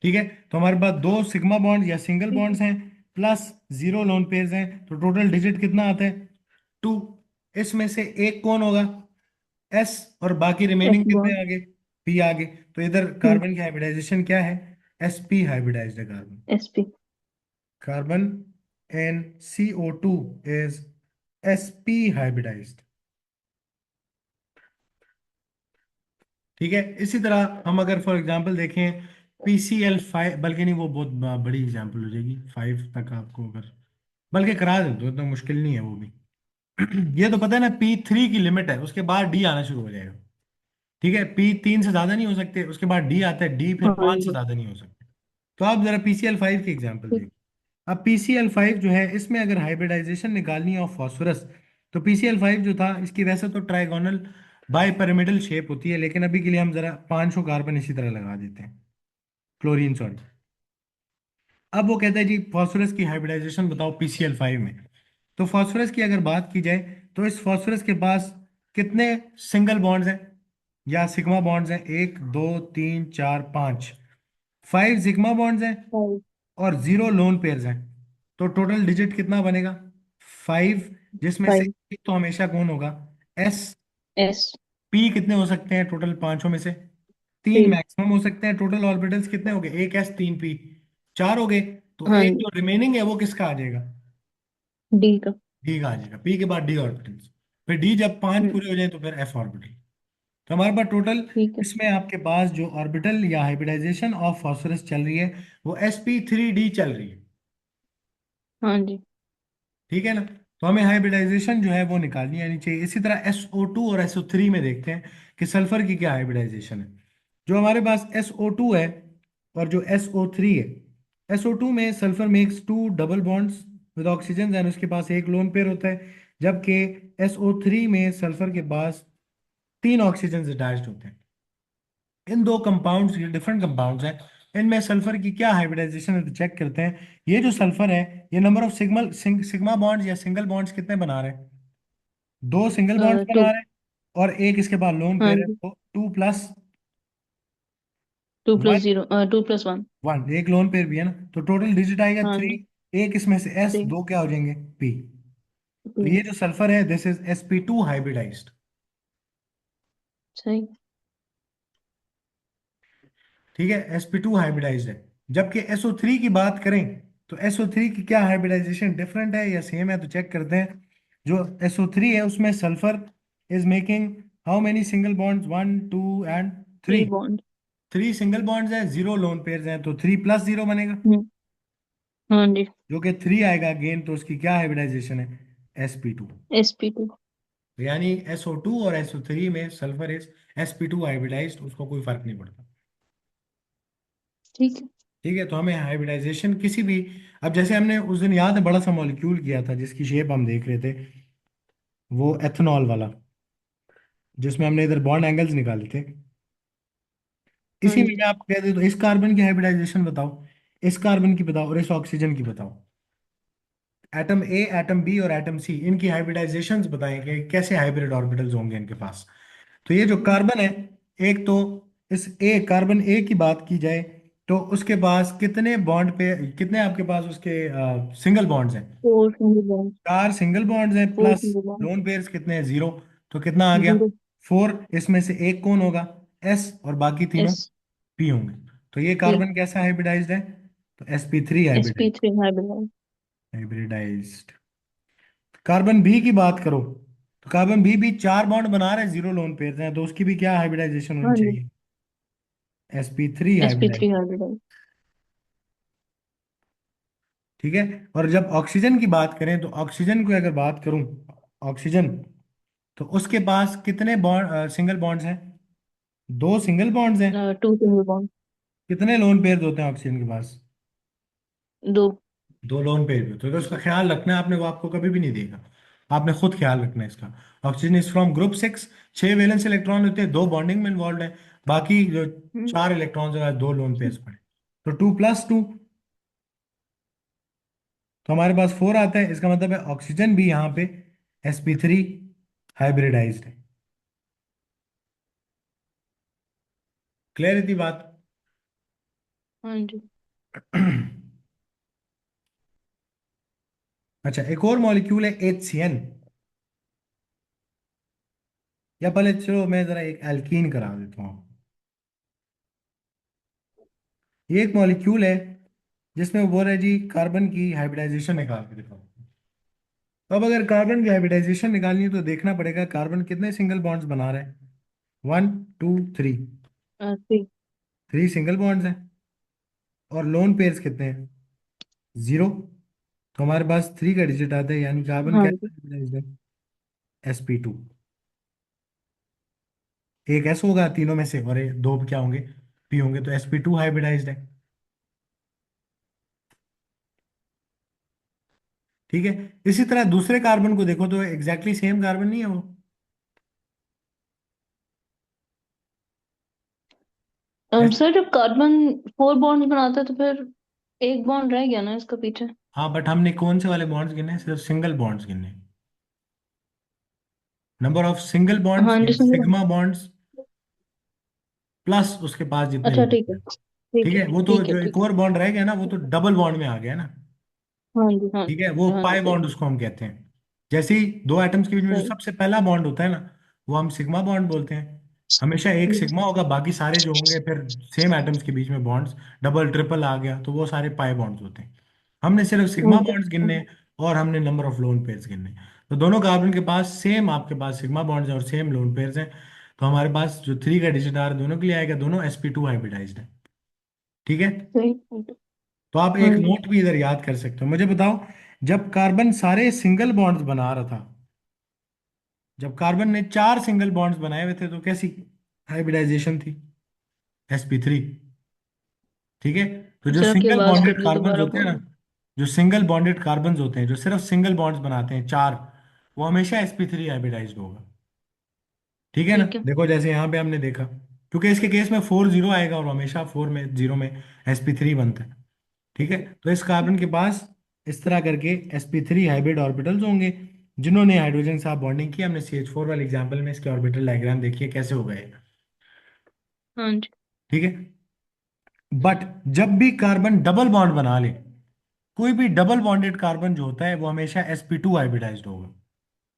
ठीक है, तो हमारे पास दो सिग्मा बॉन्ड या सिंगल ठीक है। बॉन्ड्स हैं, प्लस 0 लोन पेयर्स हैं, तो टोटल डिजिट कितना आता है? 2। इसमें से एक कौन होगा? एस। और बाकी एस रिमेनिंग कितने बॉन्ड। आगे? पी आगे। तो इधर कार्बन की हाइब्रिडाइजेशन क्या है? sp हाइब्रिडाइज्ड है carbon. S p. Carbon and CO2 is sp hybridised. ठीक है, इसी तरह हम अगर फॉर एग्जांपल देखें PCl5, बल्कि नहीं, वो बहुत बड़ी एग्जांपल हो जाएगी, 5 तक आपको अगर, बल्कि करा दे तो इतना मुश्किल नहीं है वो भी। ये तो पता है ना, P3 की लिमिट है, उसके बाद डी आना शुरू हो जाएगा। ठीक है, P3 से ज्यादा नहीं हो सकते, उसके बाद डी आता है, डी फिर हाँ 5 से जी। ज्यादा नहीं हो सकते। तो आप जरा PCl5 की एग्जांपल ठीक। देखिए। अब PCl5 जो है, इसमें अगर हाइब्रिडाइजेशन निकालनी है ऑफ फास्फोरस, तो PCl5 जो था, इसकी वैसे तो ट्राइगोनल बाइपिरामिडल शेप होती है, लेकिन अभी के लिए हम जरा 500 कार्बन इसी तरह लगा देते हैं, क्लोरीन सॉरी। अब वो कहता है जी फास्फोरस की हाइब्रिडाइजेशन बताओ PCl5 में। तो फास्फोरस की अगर बात की जाए तो इस फास्फोरस के पास कितने सिंगल बॉन्ड्स हैं या सिग्मा बॉन्ड्स हैं? एक, दो, तीन, चार, पांच। 5 सिग्मा बॉन्ड्स हैं फाइव। और 0 लोन पेयर्स हैं। तो टोटल डिजिट कितना बनेगा? 5, जिसमें से फाइव। एक तो हमेशा कौन होगा? एस। एस। पी कितने हो सकते हैं टोटल पांचों में से? तीन थ्री। मैक्सिमम हो सकते हैं। टोटल ऑर्बिटल्स कितने हो गए? एक एस, तीन पी, चार हो गए। तो हाँ एक जी। जो रिमेनिंग है वो किसका आ जाएगा? डी का। डी का आ जाएगा। पी के बाद डी ऑर्बिटल्स, फिर डी जब पांच हम्म। पूरे हो जाए तो फिर एफ ऑर्बिटल। तो हमारे पास टोटल ठीक है। इसमें आपके पास जो ऑर्बिटल या हाइब्रिडाइजेशन ऑफ फास्फोरस चल रही है वो sp3d चल रही है। हाँ जी। ठीक है ना? तो हमें हाइब्रिडाइजेशन जो है वो निकालनी आनी चाहिए। इसी तरह SO2 और SO3 में देखते हैं कि सल्फर की क्या हाइब्रिडाइजेशन है। जो हमारे पास SO2 है और जो SO3 है, SO2 में sulphur makes 2 double bonds with oxygen and उसके पास एक लोन पेयर होता है, जबकि SO3 में सल्फर के पास 3 ऑक्सीजन अटैच्ड होते हैं। इन दो कंपाउंड्स, ये डिफरेंट कंपाउंड्स हैं, इनमें सल्फर की क्या हाइब्रिडाइजेशन है तो चेक करते हैं। ये जो सल्फर है ये नंबर ऑफ सिग्मा बॉन्ड्स या सिंगल बॉन्ड्स कितने बना रहे हैं? दो सिंगल बॉन्ड्स टू। बना रहे हैं और एक इसके बाद लोन हाँ पेयर है, जी। तो 2 + टू प्लस 1। जीरो 2+1। 1 एक लोन पेयर भी है ना, तो टोटल डिजिट आएगा हाँ 3। जी। एक इसमें से एस, थ्री। दो क्या हो जाएंगे? पी। तो ये जो सल्फर है दिस इज sp2 हाइब्रिडाइज्ड। सही। ठीक है, sp2 हाइब्रिडाइज्ड है। जबकि SO3 की बात करें तो SO3 की क्या हाइब्रिडाइजेशन डिफरेंट है या सेम है तो चेक करते हैं। जो SO3 है उसमें sulphur is making how many single bonds? 1, 2 and 3। Three bond. 3 single bonds हैं, 0 लोन पेयर्स हैं, तो 3 + 0 बनेगा, हाँ जी। जो कि 3 आएगा अगेन। तो उसकी क्या हाइब्रिडाइजेशन है? sp2। SP2। यानी SO2 और SO3 में सल्फर इज sp2 हाइब्रिडाइज्ड, उसको कोई फर्क नहीं पड़ता। ठीक है। ठीक है, तो हमें हाइब्रिडाइजेशन किसी भी, अब जैसे हमने उस दिन याद है बड़ा सा मॉलिक्यूल किया था जिसकी शेप हम देख रहे थे, वो एथेनॉल वाला, जिसमें हमने इधर बॉन्ड एंगल्स निकाले थे। हाँ इसी में जी। मैं आपको कह दूं तो इस कार्बन की हाइब्रिडाइजेशन बताओ, इस कार्बन की बताओ और इस ऑक्सीजन की बताओ। एटम ए, एटम बी और एटम सी, इनकी हाइब्रिडाइजेशंस बताएं कि कैसे हाइब्रिड ऑर्बिटल्स होंगे इनके पास। तो ये जो कार्बन है, एक तो इस ए, कार्बन ए की बात की जाए तो उसके पास कितने बॉन्ड पे, कितने आपके पास उसके सिंगल बॉन्ड्स हैं? Four single bond. 4 single bonds हैं four plus single bond. Lone pairs कितने हैं? 0। तो कितना आ गया? जीरो। 4। इसमें से एक कौन होगा? एस, और बाकी तीनों एस। पी होंगे। तो ये पी। कार्बन कैसा हाइब्रिडाइज्ड है? तो sp3 hybridised. SP3 hybrid. Hybridised. Carbon b की बात करो तो कार्बन बी भी 4 बॉन्ड बना रहे हैं, 0 लोन पेयर्स हैं, तो उसकी भी क्या हाइब्रिडाइजेशन होनी हाँ जी। चाहिए? sp3 SP3 hybridised. हाइब्रिड। ठीक है। और जब ऑक्सीजन की बात करें तो ऑक्सीजन की अगर बात करूं, ऑक्सीजन, तो उसके पास कितने बॉन्ड, सिंगल बॉन्ड्स हैं? 2 सिंगल बॉन्ड्स हैं। Two single bond. कितने लोन पेयर होते हैं ऑक्सीजन के पास? दो। 2 लोन पेयर भी होते हैं। तो उसका ख्याल रखना है आपने, वो आपको कभी भी नहीं देगा, आपने खुद ख्याल रखना है इसका। Oxygen is from group 6, 6 valence electron होते हैं, 2 बॉन्डिंग में इन्वॉल्व है, बाकी जो हम्म। 4 इलेक्ट्रॉन्स है 2 लोन पेयर्स पड़े। तो 2 + 2, तो हमारे पास 4 आता है। इसका मतलब है ऑक्सीजन भी यहाँ पे sp3 हाइब्रिडाइज्ड है। क्लियर है थी बात? हाँ जी। अच्छा, एक और मॉलिक्यूल है HCN, या पहले चलो मैं जरा एक एल्कीन करा देता हूँ। ये एक मॉलिक्यूल है जिसमें वो बोल रहा है जी कार्बन की हाइब्रिडाइजेशन निकाल के दिखाओ। तो अब अगर कार्बन की हाइब्रिडाइजेशन निकालनी है तो देखना पड़ेगा कार्बन कितने सिंगल बॉन्ड्स बना रहा है। 1, 2, 3। थ्री। 3 सिंगल बॉन्ड्स हैं और लोन पेयर्स कितने हैं? 0। तो हमारे पास 3 का डिजिट आता है, यानी कार्बन हाँ कैसा जी। हाइब्रिडाइज्ड है? sp2। एक s होगा तीनों में से और दो क्या होंगे? p होंगे, तो sp2 हाइब्रिडाइज्ड है। ठीक है। इसी तरह दूसरे कार्बन को देखो तो एग्जैक्टली सेम कार्बन नहीं है वो। सर जब कार्बन फोर बॉन्ड बनाता है तो फिर एक बॉन्ड रह गया ना इसका पीछे। हाँ, बट हमने कौन से वाले बॉन्ड्स गिने? सिर्फ सिंगल बॉन्ड्स गिने। नंबर ऑफ सिंगल बॉन्ड्स हाँ या जी समझ। सिग्मा बॉन्ड्स प्लस उसके पास जितने अच्छा लोग ठीक है, हैं। ठीक ठीक है, है, वो तो ठीक है, जो एक ठीक है। और बॉन्ड रह गया ना, वो तो डबल बॉन्ड में आ गया ना। हाँ जी, हाँ ठीक है, वो जी, हाँ जी, पाई सही। बॉन्ड उसको हम कहते हैं। जैसे ही दो एटम्स के बीच में जो सही। सबसे पहला बॉन्ड होता है ना, वो हम सिग्मा बॉन्ड बोलते हैं। हमेशा एक हम्म, सिग्मा होगा, बाकी सारे जो होंगे फिर सेम एटम्स के बीच में बॉन्ड्स, डबल ट्रिपल आ गया तो वो सारे पाई बॉन्ड्स होते हैं। हमने सिर्फ सिग्मा ओके। बॉन्ड्स गिनने और हमने नंबर ऑफ लोन पेयर्स गिनने। तो दोनों कार्बन के पास सेम, आपके पास सिग्मा बॉन्ड्स हैं और सेम लोन पेयर्स हैं। तो हमारे पास जो 3 का डिजिट आ रहा है दोनों के लिए आएगा, दोनों sp2 हाइब्रिडाइज्ड है। ठीक है। सही, ओके। तो आप हाँ एक जी। नोट भी इधर याद कर सकते हो। मुझे बताओ, जब कार्बन सारे सिंगल बॉन्ड्स बना रहा था, जब कार्बन ने 4 सिंगल बॉन्ड्स बनाए हुए थे, तो कैसी हाइब्रिडाइजेशन थी? sp3। ठीक है। तो जो जरा की सिंगल आवाज कट बॉन्डेड रही, कार्बन दोबारा होते हैं ना, बोलो। जो सिंगल बॉन्डेड कार्बन होते हैं, जो सिर्फ सिंगल बॉन्ड्स बनाते हैं 4, वो हमेशा sp3 हाइब्रिडाइज्ड होगा। ठीक है ना? ठीक है। देखो जैसे यहाँ पे हमने देखा, क्योंकि इसके केस में 4 जीरो आएगा और हमेशा 4 में 0 में sp3 बनता है। ठीक है। तो इस कार्बन के पास इस तरह करके sp3 हाइब्रिड ऑर्बिटल्स होंगे, जिन्होंने हाइड्रोजन के साथ बॉन्डिंग की। हमने CH4 वाले एग्जांपल में इसके ऑर्बिटल डायग्राम देखिए कैसे हो गए। हाँ जी। ठीक है। बट जब भी कार्बन डबल बॉन्ड बना ले, कोई भी डबल बॉन्डेड कार्बन जो होता है वो हमेशा sp2 हाइब्रिडाइज्ड होगा।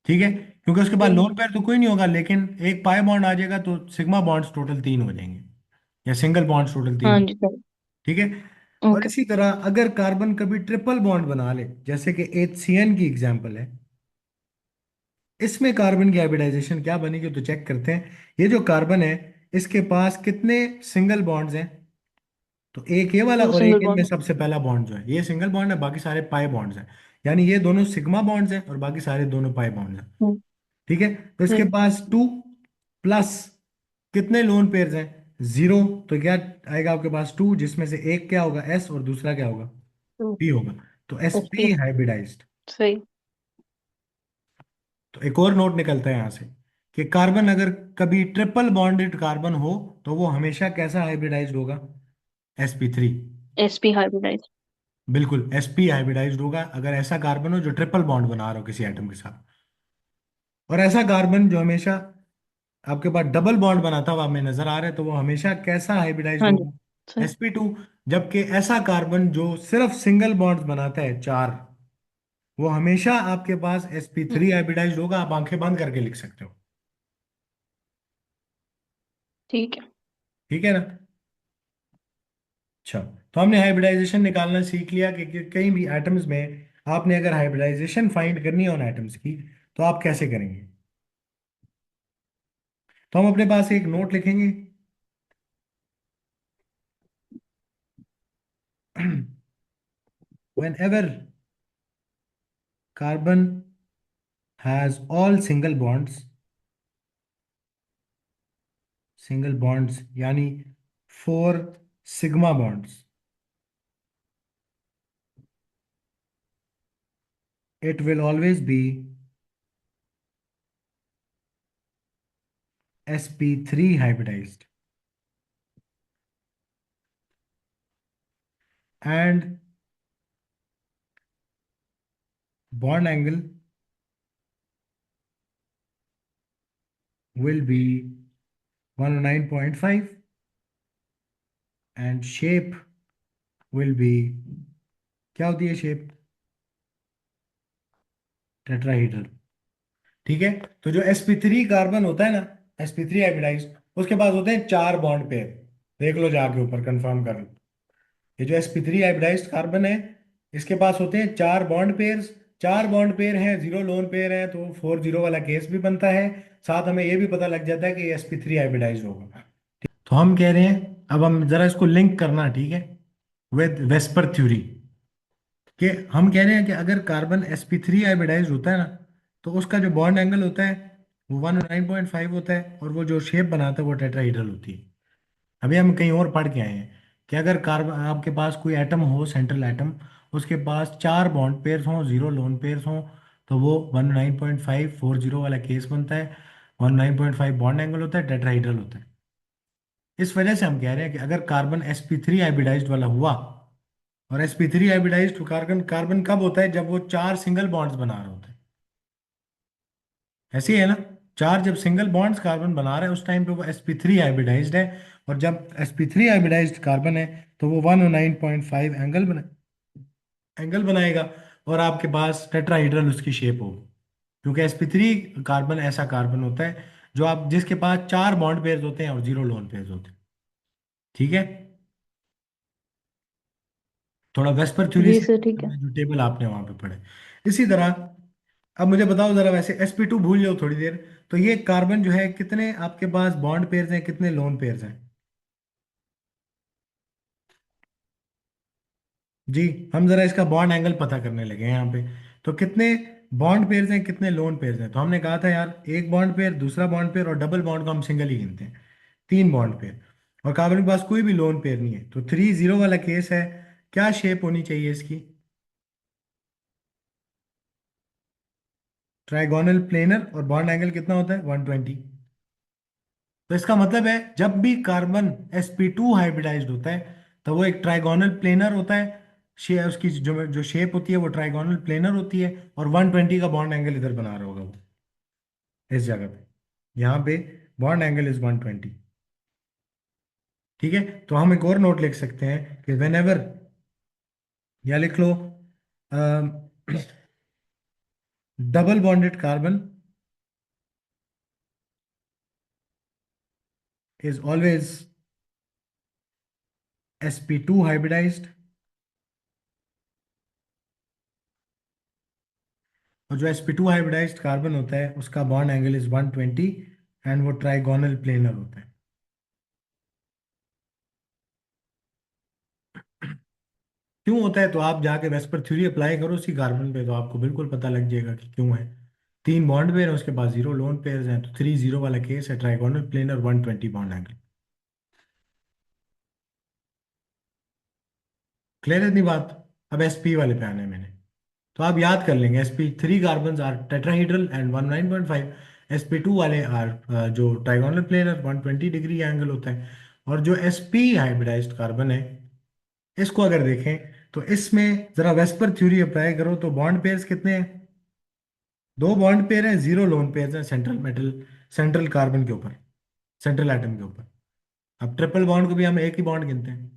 ठीक है, क्योंकि उसके बाद सही। लोन पेयर तो कोई नहीं होगा, लेकिन एक पाई बॉन्ड आ जाएगा तो सिग्मा बॉन्ड्स टोटल 3 हो जाएंगे, या सिंगल बॉन्ड्स टोटल 3 हाँ हो। जी, सही। ठीक है। और ओके। इसी तरह अगर कार्बन कभी ट्रिपल बॉन्ड बना ले, जैसे कि HCN की एग्जांपल है, इसमें कार्बन की हाइब्रिडाइजेशन क्या बनेगी तो चेक करते हैं। ये जो कार्बन है, इसके पास कितने सिंगल बॉन्ड्स हैं? तो एक ये वाला टू और सिंगल एक इनमें बॉन्ड। सबसे पहला बॉन्ड जो है ये सिंगल बॉन्ड है, बाकी सारे पाई बॉन्ड्स हैं। यानी ये दोनों सिग्मा बॉन्ड्स हैं और बाकी सारे दोनों पाई बॉन्ड्स हैं। हम्म। ठीक है। तो इसके सही। पास 2 प्लस कितने लोन पेयर्स हैं? 0। तो क्या आएगा आपके पास? 2, जिसमें से एक क्या होगा? S और दूसरा क्या होगा? टू। P होगा। तो एसपी। sp hybridised. सही। तो एक और नोट निकलता है यहाँ से कि कार्बन अगर कभी ट्रिपल बॉन्डेड कार्बन हो, तो वो हमेशा कैसा हाइब्रिडाइज्ड होगा? sp3। SP hybridise. बिल्कुल sp हाइब्रिडाइज्ड होगा, अगर ऐसा कार्बन हो जो ट्रिपल बॉन्ड बना रहा हो किसी एटम के साथ। और ऐसा कार्बन जो हमेशा आपके पास डबल बॉन्ड बनाता हुआ हमें नजर आ रहा है, तो वो हमेशा कैसा हाइब्रिडाइज्ड हाँ जी। होगा? सही। sp2। जबकि ऐसा कार्बन जो सिर्फ सिंगल बॉन्ड बनाता है 4, वो हमेशा आपके पास sp3 हम्म। हाइब्रिडाइज्ड होगा। आप आंखें बंद करके लिख सकते हो। ठीक है। ठीक है ना? अच्छा, तो हमने हाइब्रिडाइजेशन निकालना सीख लिया कि कहीं भी एटम्स में आपने अगर हाइब्रिडाइजेशन फाइंड करनी है उन एटम्स की, तो आप कैसे करेंगे? तो हम अपने पास एक नोट लिखेंगे। Whenever carbon has all single bonds यानी 4 sigma bonds, it will always be sp3 hybridized, and bond angle will be 109.5, and shape will be, क्या होती है शेप? टेट्राहीड्रल। ठीक है। तो जो sp3 कार्बन होता है ना, sp3 हाइब्रिडाइज्ड, उसके पास होते हैं 4 बॉन्ड पेयर। देख लो जाके ऊपर, कंफर्म कर लो। ये जो sp3 हाइब्रिडाइज्ड कार्बन है, इसके पास होते हैं 4 बॉन्ड पेयर्स। 4 बॉन्ड पेयर हैं, 0 लोन पेयर है, तो 4 0 वाला केस भी बनता है। साथ हमें ये भी पता लग जाता है कि ये sp3 हाइब्रिडाइज्ड होगा। तो हम कह रहे हैं, अब हम जरा इसको लिंक करना, ठीक है, विद वेस्पर थ्योरी। कि हम कह रहे हैं कि अगर कार्बन sp3 हाइब्रिडाइज्ड होता है ना, तो उसका जो बॉन्ड एंगल होता है वो 109.5 होता है, और वो जो शेप बनाता है वो टेट्राहीड्रल होती है। अभी हम कहीं और पढ़ के आए हैं कि अगर कार्बन, आपके पास कोई एटम हो, सेंट्रल एटम, उसके पास 4 बॉन्ड पेयर्स हों, 0 लोन पेयर्स हों, तो वो 19.5 40 वाला केस बनता है। 19.5 बॉन्ड एंगल होता है, टेट्राहीड्रल होता है। इस वजह से हम कह रहे हैं कि अगर कार्बन sp3 हाइब्रिडाइज्ड वाला हुआ और sp3 हाइब्रिडाइज्ड कार्बन कार्बन कब होता है? जब वो चार सिंगल बॉन्ड्स बना रहे होते हैं। ऐसे ही है ना? चार जब सिंगल बॉन्ड्स कार्बन बना रहे हैं उस टाइम पे वो sp3 हाइब्रिडाइज्ड है। और जब sp3 हाइब्रिडाइज्ड कार्बन है तो वो 109.5 एंगल बनाएगा। और आपके पास टेट्राहीड्रल उसकी शेप होगी, क्योंकि sp3 कार्बन ऐसा कार्बन होता है जो आप जिसके पास चार बॉन्ड पेयर्स होते हैं और जीरो लोन पेयर्स होते हैं। ठीक है? थोड़ा वेस्पर थ्योरी जी से सर ठीक है। जो टेबल आपने वहां पे पढ़े। इसी तरह अब मुझे बताओ जरा, वैसे sp2 भूल जाओ थोड़ी देर, तो ये कार्बन जो है कितने आपके पास बॉन्ड पेयर्स हैं, कितने लोन पेयर्स हैं? जी, हम जरा इसका बॉन्ड एंगल पता करने लगे हैं यहाँ पे। तो कितने बॉन्ड पेयर्स हैं, कितने लोन पेयर्स हैं? तो हमने कहा था यार, एक बॉन्ड पेयर, दूसरा बॉन्ड पेयर और डबल बॉन्ड को हम सिंगल ही गिनते हैं। तीन बॉन्ड पेयर। और कार्बन के पास कोई भी लोन पेयर नहीं है, तो 3 0 वाला केस है। क्या शेप होनी चाहिए इसकी? Trigonal planar. और बॉन्ड एंगल कितना होता है? 120। तो इसका मतलब है जब भी कार्बन sp2 हाइब्रिडाइज्ड होता है तो वो एक ट्राइगोनल प्लेनर होता है। उसकी जो जो शेप होती है वो ट्राइगोनल प्लेनर होती है। और 120 का बॉन्ड एंगल इधर बना रहा होगा वो, इस जगह पे। यहाँ पे बॉन्ड एंगल इज 120। ठीक है? तो हम एक और नोट लिख सकते हैं कि वेन एवर, या लिख लो, double bonded carbon is always sp2 hybridized. और जो sp2 हाइब्रिडाइज्ड कार्बन होता है उसका बॉन्ड एंगल इज 120 एंड वो ट्राइगोनल प्लेनर होता है। क्यों होता है? तो आप जाके वेस्पर थ्योरी अप्लाई करो उसी कार्बन पे, तो आपको बिल्कुल पता लग जाएगा कि क्यों है। तीन बॉन्ड पेयर है, उसके पास जीरो लोन पेयर हैं, तो 3 0 वाला केस है, trigonal planar, 120 bond angle. Clear है इतनी बात? अब sp वाले पे आने हैं मैंने। तो आप याद कर लेंगे, sp3 carbon are tetrahedral and 109.5। sp2 वाले आर जो ट्राइगोनल प्लेनर, 120 डिग्री एंगल होता है। और जो sp हाइब्रिडाइज्ड कार्बन है, इसको अगर देखें तो इसमें जरा वेस्पर थ्योरी अप्लाई करो तो बॉन्ड पेयर्स कितने हैं? दो बॉन्ड पेयर हैं, जीरो लोन पेयर हैं सेंट्रल मेटल, सेंट्रल कार्बन के ऊपर, सेंट्रल एटम के ऊपर। अब ट्रिपल बॉन्ड को भी हम एक ही बॉन्ड गिनते हैं।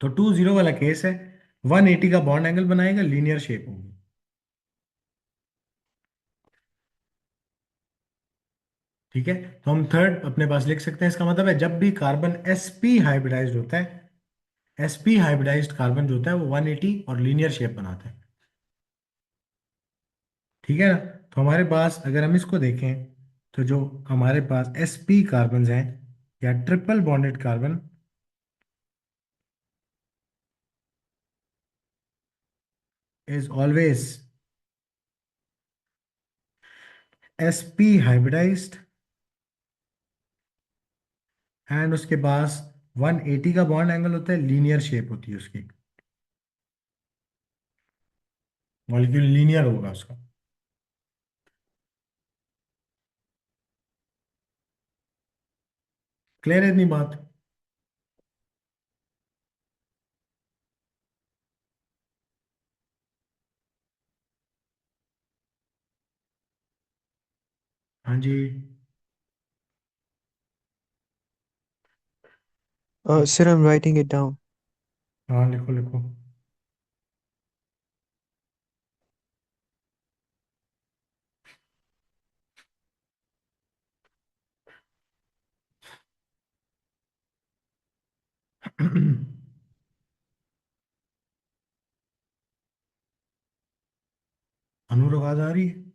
तो 2 0 वाला केस है, 180 का बॉन्ड एंगल बनाएगा, लीनियर शेप होगी। ठीक है? तो हम थर्ड अपने पास लिख सकते हैं। इसका मतलब है जब भी कार्बन sp हाइब्रिडाइज्ड होता है, sp हाइब्रिडाइज्ड कार्बन जो होता है वो 180 और लीनियर शेप बनाता है। ठीक है ना? तो हमारे पास अगर हम इसको देखें तो जो हमारे पास sp कार्बन हैं या triple bonded carbon is always sp hybridised and उसके पास 180 का बॉन्ड एंगल होता है, लीनियर शेप होती है उसकी, मॉलिक्यूल लीनियर होगा उसका। क्लियर है इतनी बात? हाँ जी। Sir, I'm writing it down. हाँ, लिखो लिखो। अनूर, आवाज आ रही है?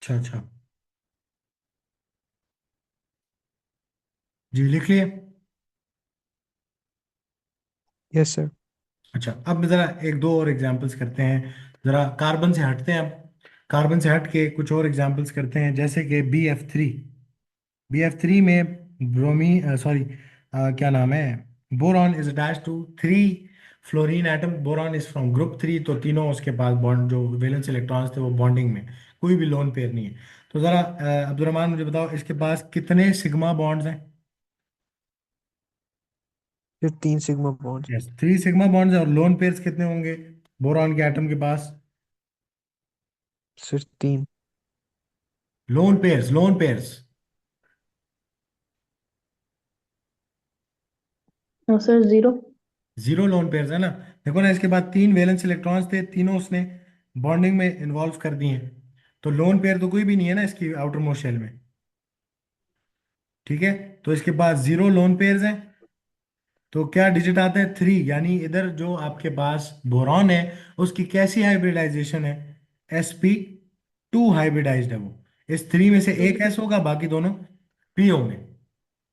अच्छा अच्छा। जी, लिख लिए? Yes, sir. अच्छा, अब जरा एक दो और एग्जांपल्स करते हैं। जरा कार्बन से हटते हैं अब। कार्बन से हट के कुछ और एग्जांपल्स करते हैं, जैसे कि BF3। BF3 में ब्रोमी सॉरी क्या नाम है, boron is attached to 3 fluorine atom. Boron is from group 3, तो तीनों उसके पास बॉन्ड जो वैलेंस इलेक्ट्रॉन्स थे वो बॉन्डिंग में, कोई भी लोन पेयर नहीं है। तो जरा अब्दुलरहमान मुझे बताओ इसके पास कितने सिग्मा बॉन्ड्स हैं? फिर 3 sigma bonds. Yes, 3 sigma bonds हैं। और लोन पेयर्स कितने होंगे बोरॉन के एटम के पास? सिर्फ 3। Lone pairs no sir, 0। 0 lone pairs है ना। देखो ना, इसके बाद 3 वैलेंस इलेक्ट्रॉन्स थे, तीनों उसने बॉन्डिंग में इन्वॉल्व कर दिए हैं। तो लोन पेयर तो कोई भी नहीं है ना इसकी आउटर मोस्ट शेल में। ठीक है, तो इसके पास 0 लोन पेयर्स हैं। तो क्या डिजिट आता है? 3। यानी इधर जो आपके पास बोरॉन है उसकी कैसी हाइब्रिडाइजेशन है? sp2 हाइब्रिडाइज्ड है वो। इस 3 में से एक s होगा, बाकी दोनों p होंगे।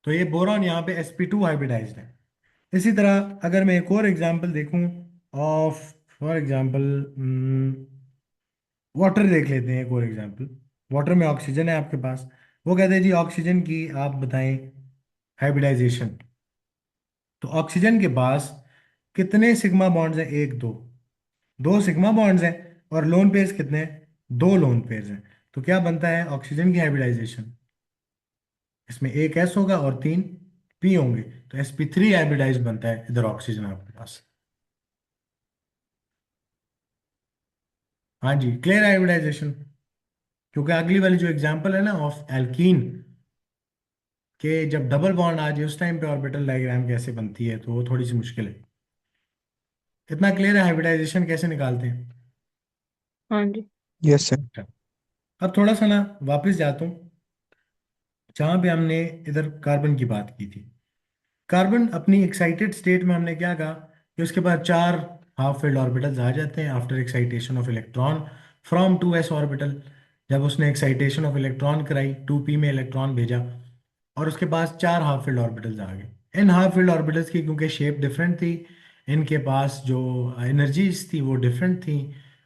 तो ये बोरॉन यहाँ पे sp2 हाइब्रिडाइज्ड है। इसी तरह अगर मैं एक और एग्जांपल देखूं ऑफ, फॉर एग्जांपल वाटर देख लेते हैं, एक और एग्जांपल। वाटर में ऑक्सीजन है आपके पास। वो कहते हैं जी ऑक्सीजन की आप बताएं हाइब्रिडाइजेशन। तो ऑक्सीजन के पास कितने सिग्मा बॉन्ड्स हैं? एक, दो। 2 सिग्मा बॉन्ड्स हैं। और लोन पेयर्स कितने हैं? 2 लोन पेयर्स हैं। तो क्या बनता है ऑक्सीजन की हाइब्रिडाइजेशन? इसमें एक एस होगा और 3 पी होंगे। तो sp3 हाइब्रिडाइज बनता है इधर ऑक्सीजन आपके पास। हाँ जी, क्लियर हाइब्रिडाइजेशन। क्योंकि अगली वाली जो एग्जांपल है ना ऑफ एल्कीन के, जब डबल बॉन्ड आ जाए उस टाइम पे ऑर्बिटल डायग्राम कैसे बनती है, तो वो थोड़ी सी मुश्किल है। इतना क्लियर है हाइब्रिडाइजेशन कैसे निकालते हैं? हाँ जी। Yes sir. अच्छा, अब थोड़ा सा ना वापस जाता हूँ जहाँ पे हमने इधर कार्बन की बात की थी। कार्बन अपनी एक्साइटेड स्टेट में हमने क्या कहा कि उसके पास 4 हाफ फील्ड ऑर्बिटल्स आ जाते हैं after excitation of electron from 2s orbital. जब उसने एक्साइटेशन ऑफ इलेक्ट्रॉन कराई, 2p में इलेक्ट्रॉन भेजा और उसके पास 4 हाफ फील्ड ऑर्बिटल्स आ गए। इन हाफ फील्ड ऑर्बिटल्स की क्योंकि शेप डिफरेंट थी, इनके पास जो एनर्जीज थी वो डिफरेंट थी।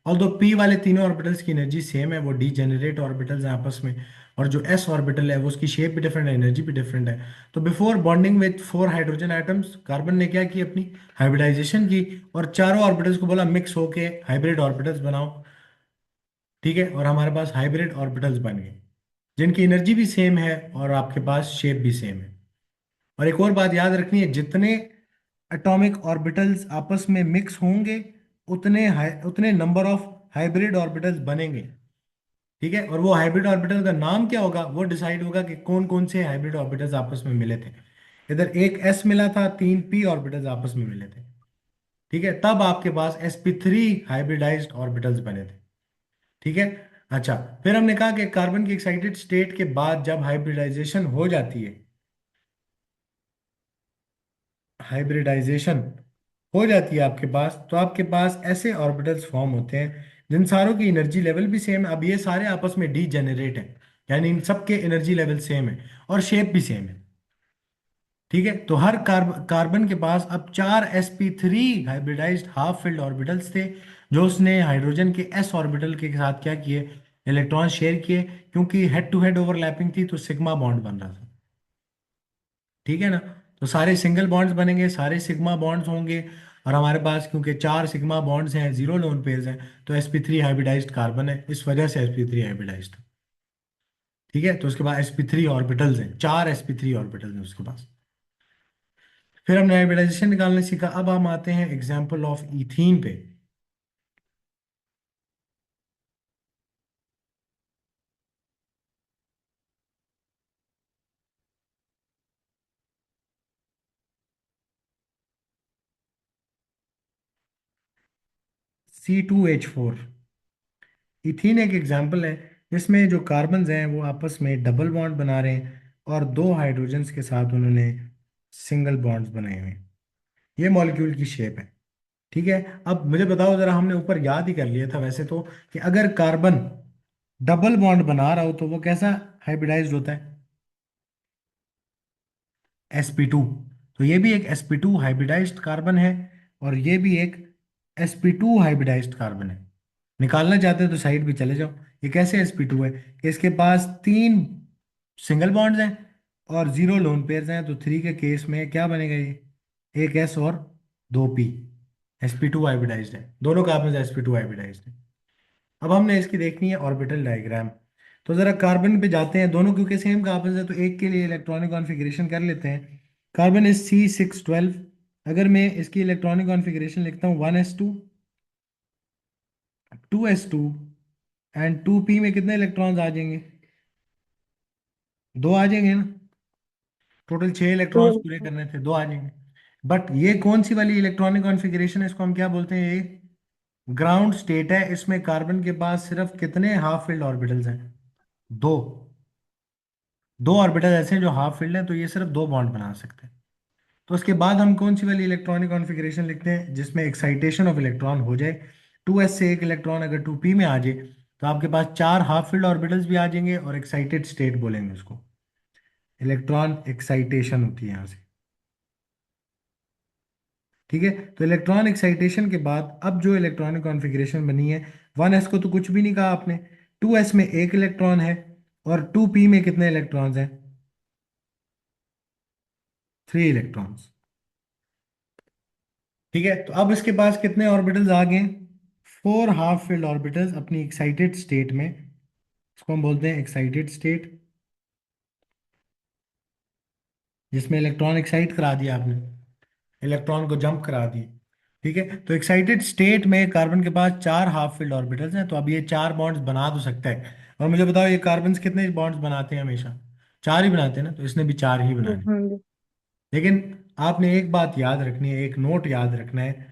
ऑल्दो पी वाले तीनों ऑर्बिटल्स की एनर्जी सेम है, वो डीजेनरेट ऑर्बिटल्स हैं आपस में। और जो एस ऑर्बिटल है वो उसकी शेप भी डिफरेंट है, एनर्जी भी डिफरेंट है। तो before bonding with 4 hydrogen atoms, carbon ने क्या की? अपनी हाइब्रिडाइजेशन की और चारों ऑर्बिटल्स को बोला मिक्स होके हाइब्रिड ऑर्बिटल्स बनाओ। ठीक है, और हमारे पास हाइब्रिड ऑर्बिटल्स बन गए जिनकी एनर्जी भी सेम है और आपके पास शेप भी सेम है। और एक और बात याद रखनी है, जितने एटॉमिक ऑर्बिटल्स आपस में मिक्स होंगे उतने नंबर ऑफ हाइब्रिड ऑर्बिटल्स बनेंगे। ठीक है, और वो हाइब्रिड ऑर्बिटल का नाम क्या होगा वो डिसाइड होगा कि कौन कौन से हाइब्रिड ऑर्बिटल्स आपस में मिले थे। इधर एक एस मिला था, 3p ऑर्बिटल्स आपस में मिले थे। ठीक है, तब आपके पास sp3 हाइब्रिडाइज्ड ऑर्बिटल्स बने थे। ठीक है। अच्छा, फिर हमने कहा कि कार्बन की एक्साइटेड स्टेट के बाद जब हाइब्रिडाइजेशन हो जाती है, हाइब्रिडाइजेशन हो जाती है आपके पास, तो आपके पास ऐसे ऑर्बिटल्स फॉर्म होते हैं जिन सारों की एनर्जी लेवल भी सेम है। अब ये सारे आपस में डी जनरेट हैं, यानी इन सबके एनर्जी लेवल सेम है और शेप भी सेम है। ठीक है, तो हर कार्बन के पास अब 4sp3 hybridised half filled orbitals थे, जो उसने हाइड्रोजन के s ऑर्बिटल के साथ क्या किए? इलेक्ट्रॉन शेयर किए। क्योंकि हेड टू हेड ओवरलैपिंग थी तो सिग्मा बॉन्ड बन रहा था। ठीक है ना। तो सारे सिंगल बॉन्ड्स बनेंगे, सारे सिग्मा बॉन्ड्स होंगे। और हमारे पास क्योंकि 4 सिग्मा बॉन्ड्स हैं, 0 लोन पेयर्स हैं, तो sp3 हाइब्रिडाइज्ड कार्बन है, इस वजह से sp3 हाइब्रिडाइज्ड। ठीक है, तो उसके बाद sp3 ऑर्बिटल्स हैं, 4 sp3 ऑर्बिटल्स हैं उसके पास। फिर हमने हाइब्रिडाइजेशन निकालने सीखा। अब हम आते हैं एग्जाम्पल ऑफ इथीन पे। C2H4, इथीन एक एग्जाम्पल है जिसमें जो कार्बन्स हैं वो आपस में डबल बॉन्ड बना रहे हैं और 2 हाइड्रोजन्स के साथ उन्होंने सिंगल बॉन्ड्स बनाए हुए हैं। ये मॉलिक्यूल की शेप है। ठीक है, अब मुझे बताओ जरा, हमने ऊपर याद ही कर लिया था वैसे तो, कि अगर कार्बन डबल बॉन्ड बना रहा हो तो वो कैसा हाइब्रिडाइज्ड होता है? sp2। तो ये भी एक sp2 हाइब्रिडाइज्ड कार्बन है और ये भी एक sp2 हाइब्रिडाइज्ड कार्बन है। निकालना चाहते हैं तो साइड भी चले जाओ। ये कैसे sp2 है कि इसके पास 3 सिंगल बॉन्ड्स हैं और 0 लोन पेयर्स हैं। तो 3 के केस में क्या बनेगा? ये एक s और 2p, sp2 हाइब्रिडाइज्ड है। दोनों कार्बन sp2 हाइब्रिडाइज्ड है। अब हमने इसकी देखनी है ऑर्बिटल डायग्राम। तो जरा कार्बन पे जाते हैं, दोनों क्योंकि सेम कार्बन है तो एक के लिए इलेक्ट्रॉनिक कॉन्फ़िगरेशन कर लेते हैं। Carbon is C612। अगर मैं इसकी इलेक्ट्रॉनिक कॉन्फ़िगरेशन लिखता हूँ 1s2, 2s2 एंड 2p में कितने इलेक्ट्रॉन्स आ जाएंगे? दो आ जाएंगे ना। Total 6 electrons two. पूरे करने थे, दो आ जाएंगे। बट ये कौन सी वाली इलेक्ट्रॉनिक कॉन्फ़िगरेशन है, इसको हम क्या बोलते हैं? ये ग्राउंड स्टेट है। इसमें कार्बन के पास सिर्फ कितने हाफ फिल्ड ऑर्बिटल्स हैं? दो। दो ऑर्बिटल ऐसे हैं जो हाफ फील्ड हैं, तो ये सिर्फ दो बॉन्ड बना सकते हैं। तो उसके बाद हम कौन सी वाली इलेक्ट्रॉनिक कॉन्फ़िगरेशन लिखते हैं जिसमें एक्साइटेशन ऑफ इलेक्ट्रॉन हो जाए? 2s से एक इलेक्ट्रॉन अगर 2p में आ जाए तो आपके पास चार हाफ फील्ड ऑर्बिटल्स भी आ जाएंगे और एक्साइटेड स्टेट बोलेंगे उसको। इलेक्ट्रॉन एक्साइटेशन होती है यहाँ से। ठीक है, तो इलेक्ट्रॉन एक्साइटेशन के बाद अब जो इलेक्ट्रॉनिक कॉन्फ़िगरेशन बनी है, 1s को तो कुछ भी नहीं कहा आपने। 2s में एक इलेक्ट्रॉन है और 2p में कितने इलेक्ट्रॉन्स हैं? 3 इलेक्ट्रॉन्स। ठीक है, तो अब इसके पास कितने ऑर्बिटल्स आ गए? 4 हाफ फील्ड ऑर्बिटल्स अपनी एक्साइटेड स्टेट में। इसको हम बोलते हैं एक्साइटेड स्टेट, जिसमें इलेक्ट्रॉन एक्साइट करा दिया आपने, इलेक्ट्रॉन को जंप करा दिए। ठीक है, तो एक्साइटेड स्टेट में कार्बन के पास चार हाफ फील्ड ऑर्बिटल्स हैं, तो अब ये चार बॉन्ड्स बना तो सकता है। और मुझे बताओ ये कार्बन कितने बॉन्ड्स बनाते हैं? हमेशा चार ही बनाते हैं ना, तो इसने भी चार ही बनाने। हाँ जी। लेकिन आपने एक बात याद रखनी है, एक नोट याद रखना है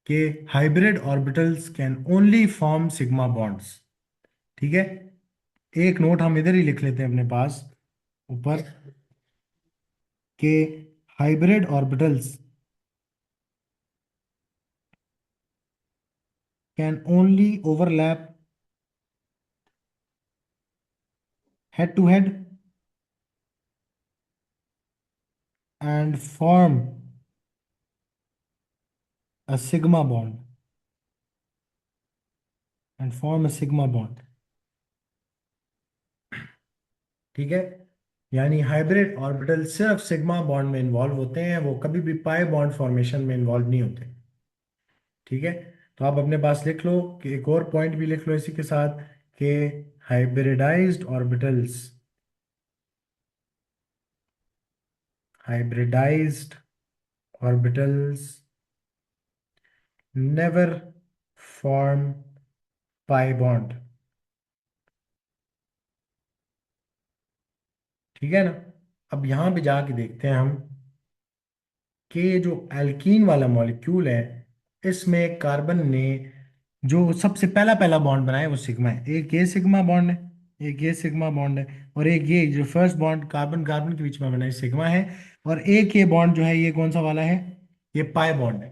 कि hybrid orbitals can only form sigma bonds. ठीक है, एक नोट हम इधर ही लिख लेते हैं अपने पास ऊपर, के hybrid orbitals can only overlap head to head and form a sigma bond, and form a sigma bond. ठीक है, यानी हाइब्रिड ऑर्बिटल सिर्फ सिग्मा बॉन्ड में इन्वॉल्व होते हैं, वो कभी भी पाई बॉन्ड फॉर्मेशन में इन्वॉल्व नहीं होते। ठीक है, तो आप अपने पास लिख लो कि एक और पॉइंट भी लिख लो इसी के साथ, कि hybridised orbitals, hybridized orbitals never form pi bond। ठीक है ना। अब यहां पे जाके देखते हैं हम कि ये जो एल्कीन वाला मॉलिक्यूल है, इसमें कार्बन ने जो सबसे पहला पहला बॉन्ड बनाया वो सिग्मा है। एक ये सिग्मा बॉन्ड है, एक ये सिग्मा बॉन्ड है, और एक ये जो फर्स्ट बॉन्ड कार्बन कार्बन के बीच में बना है सिग्मा है। और एक ये बॉन्ड जो है ये कौन सा वाला है? ये पाई बॉन्ड है।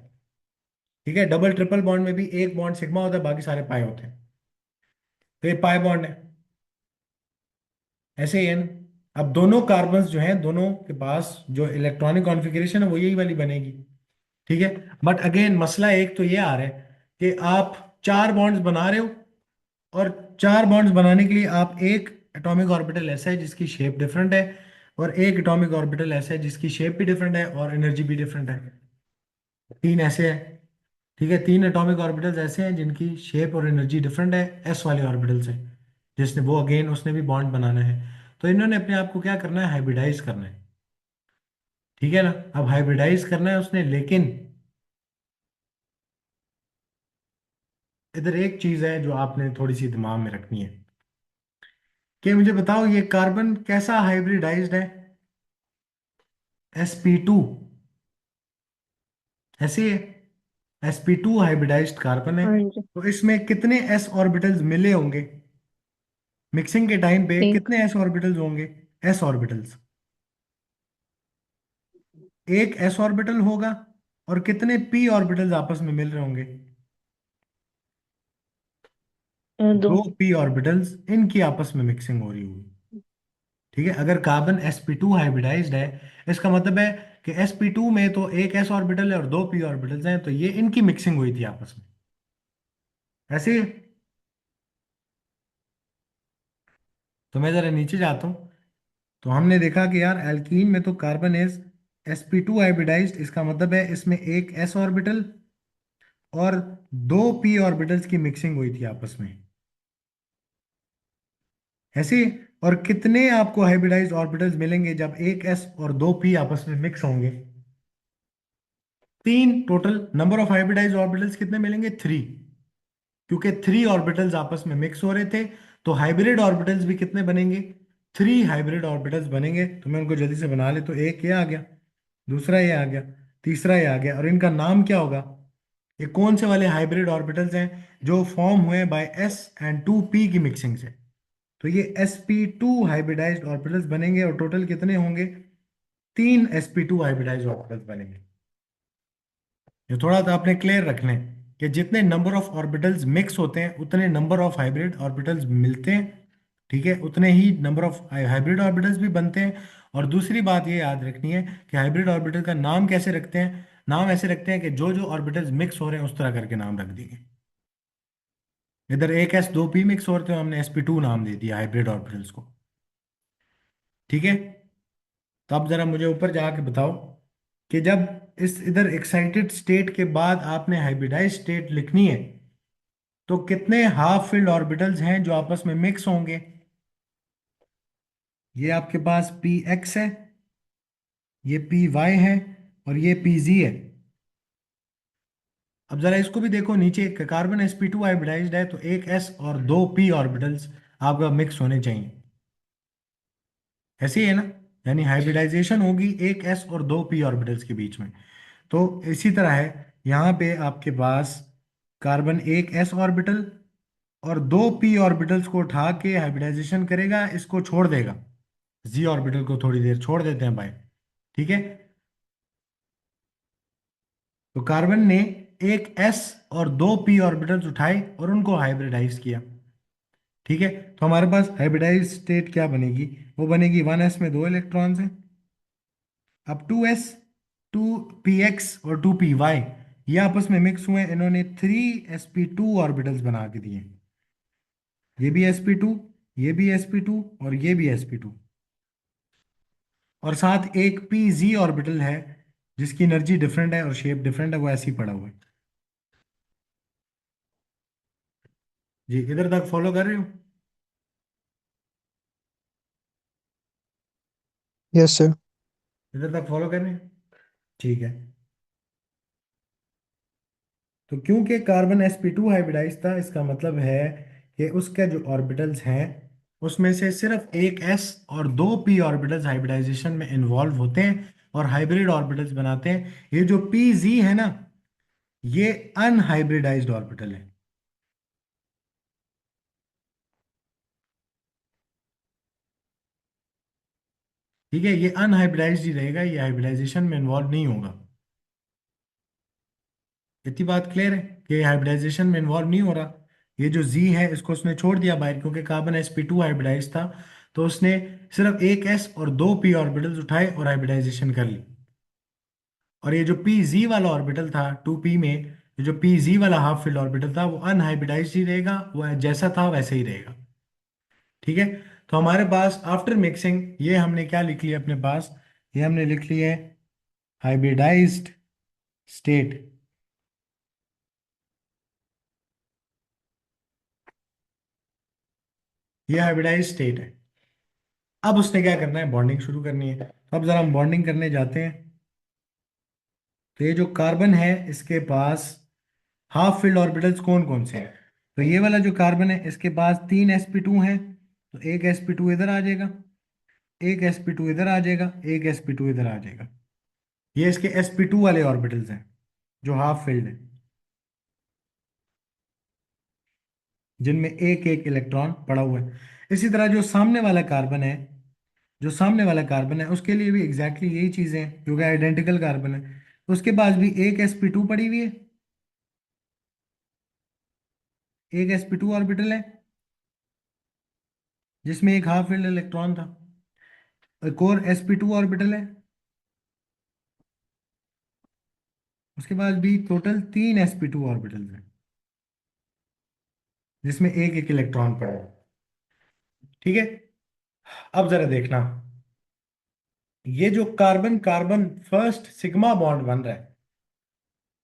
ठीक है, डबल ट्रिपल बॉन्ड में भी एक बॉन्ड सिग्मा होता है, बाकी सारे पाई होते हैं। तो ये पाई बॉन्ड है, ऐसे ही है ना। अब दोनों कार्बन्स जो हैं, दोनों के पास जो इलेक्ट्रॉनिक कॉन्फ़िगरेशन है वो यही वाली बनेगी। ठीक है, बट अगेन मसला एक तो ये आ रहा है कि आप चार बॉन्ड्स बना रहे हो, और चार बॉन्ड्स बनाने के लिए आप एक एटॉमिक ऑर्बिटल ऐसा है जिसकी शेप डिफरेंट है, और एक एटॉमिक ऑर्बिटल ऐसा है जिसकी शेप भी डिफरेंट है और एनर्जी भी डिफरेंट है। तीन ऐसे है। ठीक है, तीन एटॉमिक ऑर्बिटल्स ऐसे हैं जिनकी शेप और एनर्जी डिफरेंट है, एस वाले ऑर्बिटल से, जिसने वो अगेन उसने भी बॉन्ड बनाना है। तो इन्होंने अपने आप को क्या करना है? हाइब्रिडाइज करना है। ठीक है ना। अब हाइब्रिडाइज करना है उसने, लेकिन इधर एक चीज है जो आपने थोड़ी सी दिमाग में रखनी है, कि मुझे बताओ ये कार्बन कैसा हाइब्रिडाइज्ड है? sp2 ऐसे है, sp2 हाइब्रिडाइज्ड कार्बन है। हाँ जी। तो इसमें कितने s ऑर्बिटल्स मिले होंगे? मिक्सिंग के टाइम पे एक। कितने s ऑर्बिटल्स होंगे? s ऑर्बिटल्स, एक s ऑर्बिटल होगा। और कितने p ऑर्बिटल्स आपस में मिल रहे होंगे? दो। दो p ऑर्बिटल्स, इनकी आपस में मिक्सिंग हो रही होगी। ठीक है, अगर कार्बन sp2 हाइब्रिडाइज्ड है, इसका मतलब है कि sp2 में तो एक s ऑर्बिटल है और दो p ऑर्बिटल्स हैं, तो ये इनकी मिक्सिंग हुई थी आपस में, ऐसे ही। तो मैं जरा नीचे जाता हूँ, तो हमने देखा कि यार एल्कीन में तो कार्बन इज sp2 हाइब्रिडाइज्ड, इसका मतलब है इसमें एक s ऑर्बिटल और दो p ऑर्बिटल्स की मिक्सिंग हुई थी आपस में। ऐसे ही। और कितने आपको हाइब्रिडाइज्ड ऑर्बिटल्स मिलेंगे जब एक एस और दो पी आपस में मिक्स होंगे? तीन। Total number of hybridised orbitals कितने मिलेंगे? थ्री। क्योंकि थ्री ऑर्बिटल्स आपस में मिक्स हो रहे थे, तो हाइब्रिड ऑर्बिटल्स भी कितने बनेंगे? थ्री हाइब्रिड ऑर्बिटल्स बनेंगे। तो मैं उनको जल्दी से बना ले, तो एक ये आ गया, दूसरा ये आ गया, तीसरा ये आ गया। और इनका नाम क्या होगा? ये कौन से वाले हाइब्रिड ऑर्बिटल्स हैं जो फॉर्म हुए by s and two p की मिक्सिंग से? तो ये sp2 हाइब्रिडाइज्ड ऑर्बिटल्स बनेंगे। और टोटल कितने होंगे? तीन sp2 हाइब्रिडाइज्ड ऑर्बिटल्स बनेंगे। ये थोड़ा सा आपने क्लियर रखना है कि जितने नंबर ऑफ ऑर्बिटल्स मिक्स होते हैं उतने नंबर ऑफ हाइब्रिड ऑर्बिटल्स मिलते हैं। ठीक है, उतने ही नंबर ऑफ हाइब्रिड ऑर्बिटल्स भी बनते हैं। और दूसरी बात ये याद रखनी है कि हाइब्रिड ऑर्बिटल का नाम कैसे रखते हैं? नाम ऐसे रखते हैं कि जो जो ऑर्बिटल्स मिक्स हो रहे हैं उस तरह करके नाम रख दिए। इधर एक एस दो पी मिक्स हो रहे थे, हमने sp2 नाम दे दिया हाइब्रिड ऑर्बिटल्स को। ठीक है। तो अब जरा मुझे ऊपर जाके बताओ कि जब इस इधर एक्साइटेड स्टेट के बाद आपने हाइब्रिडाइज स्टेट लिखनी है, तो कितने हाफ फिल्ड ऑर्बिटल्स हैं जो आपस में मिक्स होंगे? ये आपके पास पी एक्स है, ये पी वाई है, और ये पी जी है। अब जरा इसको भी देखो, नीचे कार्बन sp2 हाइब्रिडाइज्ड है, तो एक एस और दो पी ऑर्बिटल्स आपका मिक्स होने चाहिए। ऐसे ही है ना? यानी हाइब्रिडाइजेशन होगी एक एस और दो पी ऑर्बिटल्स के बीच में। तो इसी तरह है, यहाँ पे आपके पास कार्बन एक एस ऑर्बिटल और दो पी ऑर्बिटल्स को उठा के हाइब्रिडाइजेशन करेगा, इसको छोड़ देगा। जी ऑर्बिटल को थोड़ी देर छोड़ देते हैं भाई। ठीक है। तो कार्बन ने एक एस और दो पी ऑर्बिटल्स उठाए और उनको हाइब्रिडाइज किया। ठीक है। तो हमारे पास हाइब्रिडाइज स्टेट क्या बनेगी? वो बनेगी वन एस में दो इलेक्ट्रॉन्स हैं। अब two s, two p x और टू पी वाई ये आपस में मिक्स हुए, इन्होंने थ्री sp2 ऑर्बिटल्स बना के दिए। ये भी sp2, ये भी sp2 और ये भी sp2। और साथ एक pz ऑर्बिटल है जिसकी एनर्जी डिफरेंट है और शेप डिफरेंट है, वो ऐसे ही पड़ा हुआ है। जी, इधर तक फॉलो कर रहे हो? Yes sir. इधर तक फॉलो कर रहे हैं? ठीक है। तो क्योंकि कार्बन sp2 हाइब्रिडाइज था, इसका मतलब है कि उसके जो ऑर्बिटल्स हैं उसमें से सिर्फ एक s और दो p ऑर्बिटल्स हाइब्रिडाइजेशन में इन्वॉल्व होते हैं और हाइब्रिड ऑर्बिटल्स बनाते हैं। ये जो pz है ना, ये अनहाइब्रिडाइज्ड ऑर्बिटल है। ठीक है, ये अनहाइब्रिडाइज्ड ही रहेगा, ये हाइब्रिडाइजेशन में इन्वॉल्व नहीं होगा। इतनी बात क्लियर है कि हाइब्रिडाइजेशन में इन्वॉल्व नहीं हो रहा। ये जो जी है इसको उसने छोड़ दिया बाहर, क्योंकि कार्बन sp2 हाइब्रिडाइज था। तो उसने सिर्फ एक एस और दो पी ऑर्बिटल्स उठाए और हाइब्रिडाइजेशन कर ली। और ये जो पी जी वाला ऑर्बिटल था टू पी में, ये जो पी जी वाला हाफ फील्ड ऑर्बिटल था वो अनहाइब्रिडाइज्ड ही रहेगा, वो जैसा था वैसे ही रहेगा। ठीक है। तो हमारे पास आफ्टर मिक्सिंग ये हमने क्या लिख लिया अपने पास? ये हमने लिख लिया है हाइब्रिडाइज्ड स्टेट। ये हाइब्रिडाइज्ड स्टेट है। अब उसने क्या करना है? बॉन्डिंग शुरू करनी है। तो अब जरा हम बॉन्डिंग करने जाते हैं। तो ये जो कार्बन है इसके पास हाफ फील्ड ऑर्बिटल्स कौन कौन से हैं? तो ये वाला जो कार्बन है इसके पास तीन sp2 हैं, तो एक sp2 इधर आ जाएगा, एक sp2 इधर आ जाएगा, एक sp2 इधर आ जाएगा। ये इसके sp2 वाले ऑर्बिटल्स हैं जो हाफ फील्ड है, जिनमें एक एक इलेक्ट्रॉन पड़ा हुआ है। इसी तरह जो सामने वाला कार्बन है, जो सामने वाला कार्बन है उसके लिए भी एग्जैक्टली यही चीजें हैं, क्योंकि आइडेंटिकल कार्बन है। उसके पास भी एक sp2 पड़ी हुई है, एक sp2 ऑर्बिटल है जिसमें एक हाफ फील्ड इलेक्ट्रॉन था। एक और sp2 ऑर्बिटल है, उसके बाद भी टोटल तीन sp2 ऑर्बिटल्स हैं जिसमें एक एक इलेक्ट्रॉन पड़ा है। ठीक है। अब जरा देखना, ये जो carbon carbon first sigma bond बन रहा है,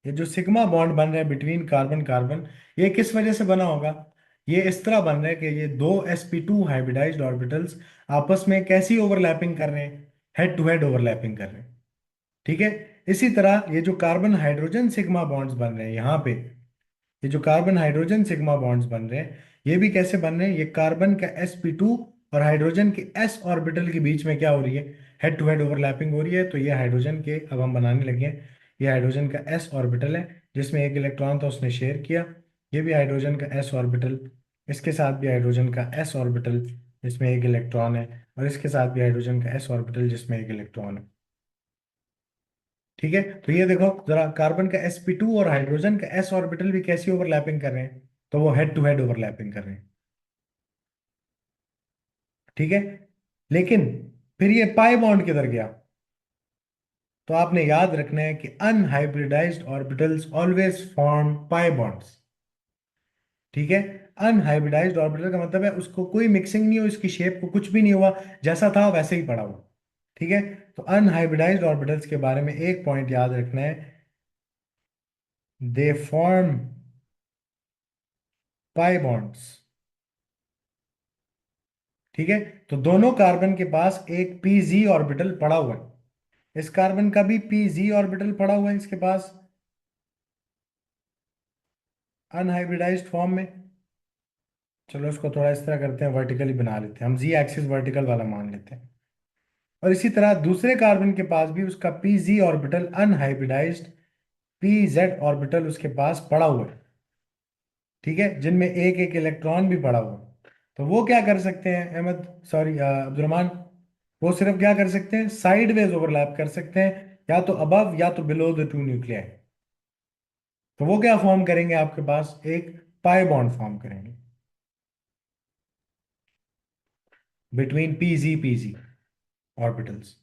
ये जो सिग्मा बॉन्ड बन रहा है बिटवीन कार्बन कार्बन, ये किस वजह से बना होगा? ये इस तरह बन रहा है कि ये दो sp2 हाइब्रिडाइज्ड ऑर्बिटल्स आपस में कैसी ओवरलैपिंग कर रहे हैं, हेड टू हेड ओवरलैपिंग कर रहे हैं। ठीक है। इसी तरह ये जो कार्बन हाइड्रोजन सिग्मा बॉन्ड्स बन रहे हैं यहाँ पे, ये जो कार्बन हाइड्रोजन सिग्मा बॉन्ड्स बन रहे हैं, ये भी कैसे बन रहे हैं, ये कार्बन का sp2 और हाइड्रोजन के s ऑर्बिटल के बीच में क्या हो रही है, हेड टू हेड ओवरलैपिंग हो रही है। तो ये हाइड्रोजन के अब हम बनाने लगे हैं, ये हाइड्रोजन का s ऑर्बिटल है जिसमें एक इलेक्ट्रॉन था उसने शेयर किया। ये भी हाइड्रोजन का s ऑर्बिटल, इसके साथ भी हाइड्रोजन का s ऑर्बिटल जिसमें एक इलेक्ट्रॉन है, और इसके साथ भी हाइड्रोजन का s ऑर्बिटल जिसमें एक इलेक्ट्रॉन है। ठीक है। तो ये देखो जरा, कार्बन का sp2 और हाइड्रोजन का s ऑर्बिटल भी कैसी ओवरलैपिंग कर रहे हैं, तो वो हेड टू हेड ओवरलैपिंग कर रहे हैं। ठीक है। लेकिन फिर ये पाई बॉन्ड किधर गया, तो आपने याद रखना है कि unhybridised orbitals always form pi bonds. ठीक है। अनहाइब्रिडाइज्ड ऑर्बिटल का मतलब है उसको कोई मिक्सिंग नहीं हो, इसकी शेप को कुछ भी नहीं हुआ, जैसा था वैसे ही पड़ा हुआ। ठीक है। तो अनहाइब्रिडाइज्ड ऑर्बिटल्स के बारे में एक पॉइंट याद रखना है, दे फॉर्म पाई बॉन्ड्स। ठीक है। तो दोनों कार्बन के पास एक pz ऑर्बिटल पड़ा हुआ है, इस कार्बन का भी pz ऑर्बिटल पड़ा हुआ है इसके पास अनहाइब्रिडाइज्ड फॉर्म में। चलो इसको थोड़ा इस तरह करते हैं, वर्टिकली बना लेते हैं, हम जी एक्सिस वर्टिकल वाला मान लेते हैं। और इसी तरह दूसरे कार्बन के पास भी उसका pz orbital unhybridised pz orbital उसके पास पड़ा हुआ है। ठीक है। जिनमें एक एक इलेक्ट्रॉन भी पड़ा हुआ है। तो वो क्या कर सकते हैं अहमद, सॉरी अब्दुलरमान, वो सिर्फ क्या कर सकते हैं, साइडवेज ओवरलैप कर सकते हैं, या तो अबव या तो बिलो द टू न्यूक्लियाई। तो वो क्या फॉर्म करेंगे, आपके पास एक पाई बॉन्ड फॉर्म करेंगे बिटवीन pz ऑर्बिटल्स।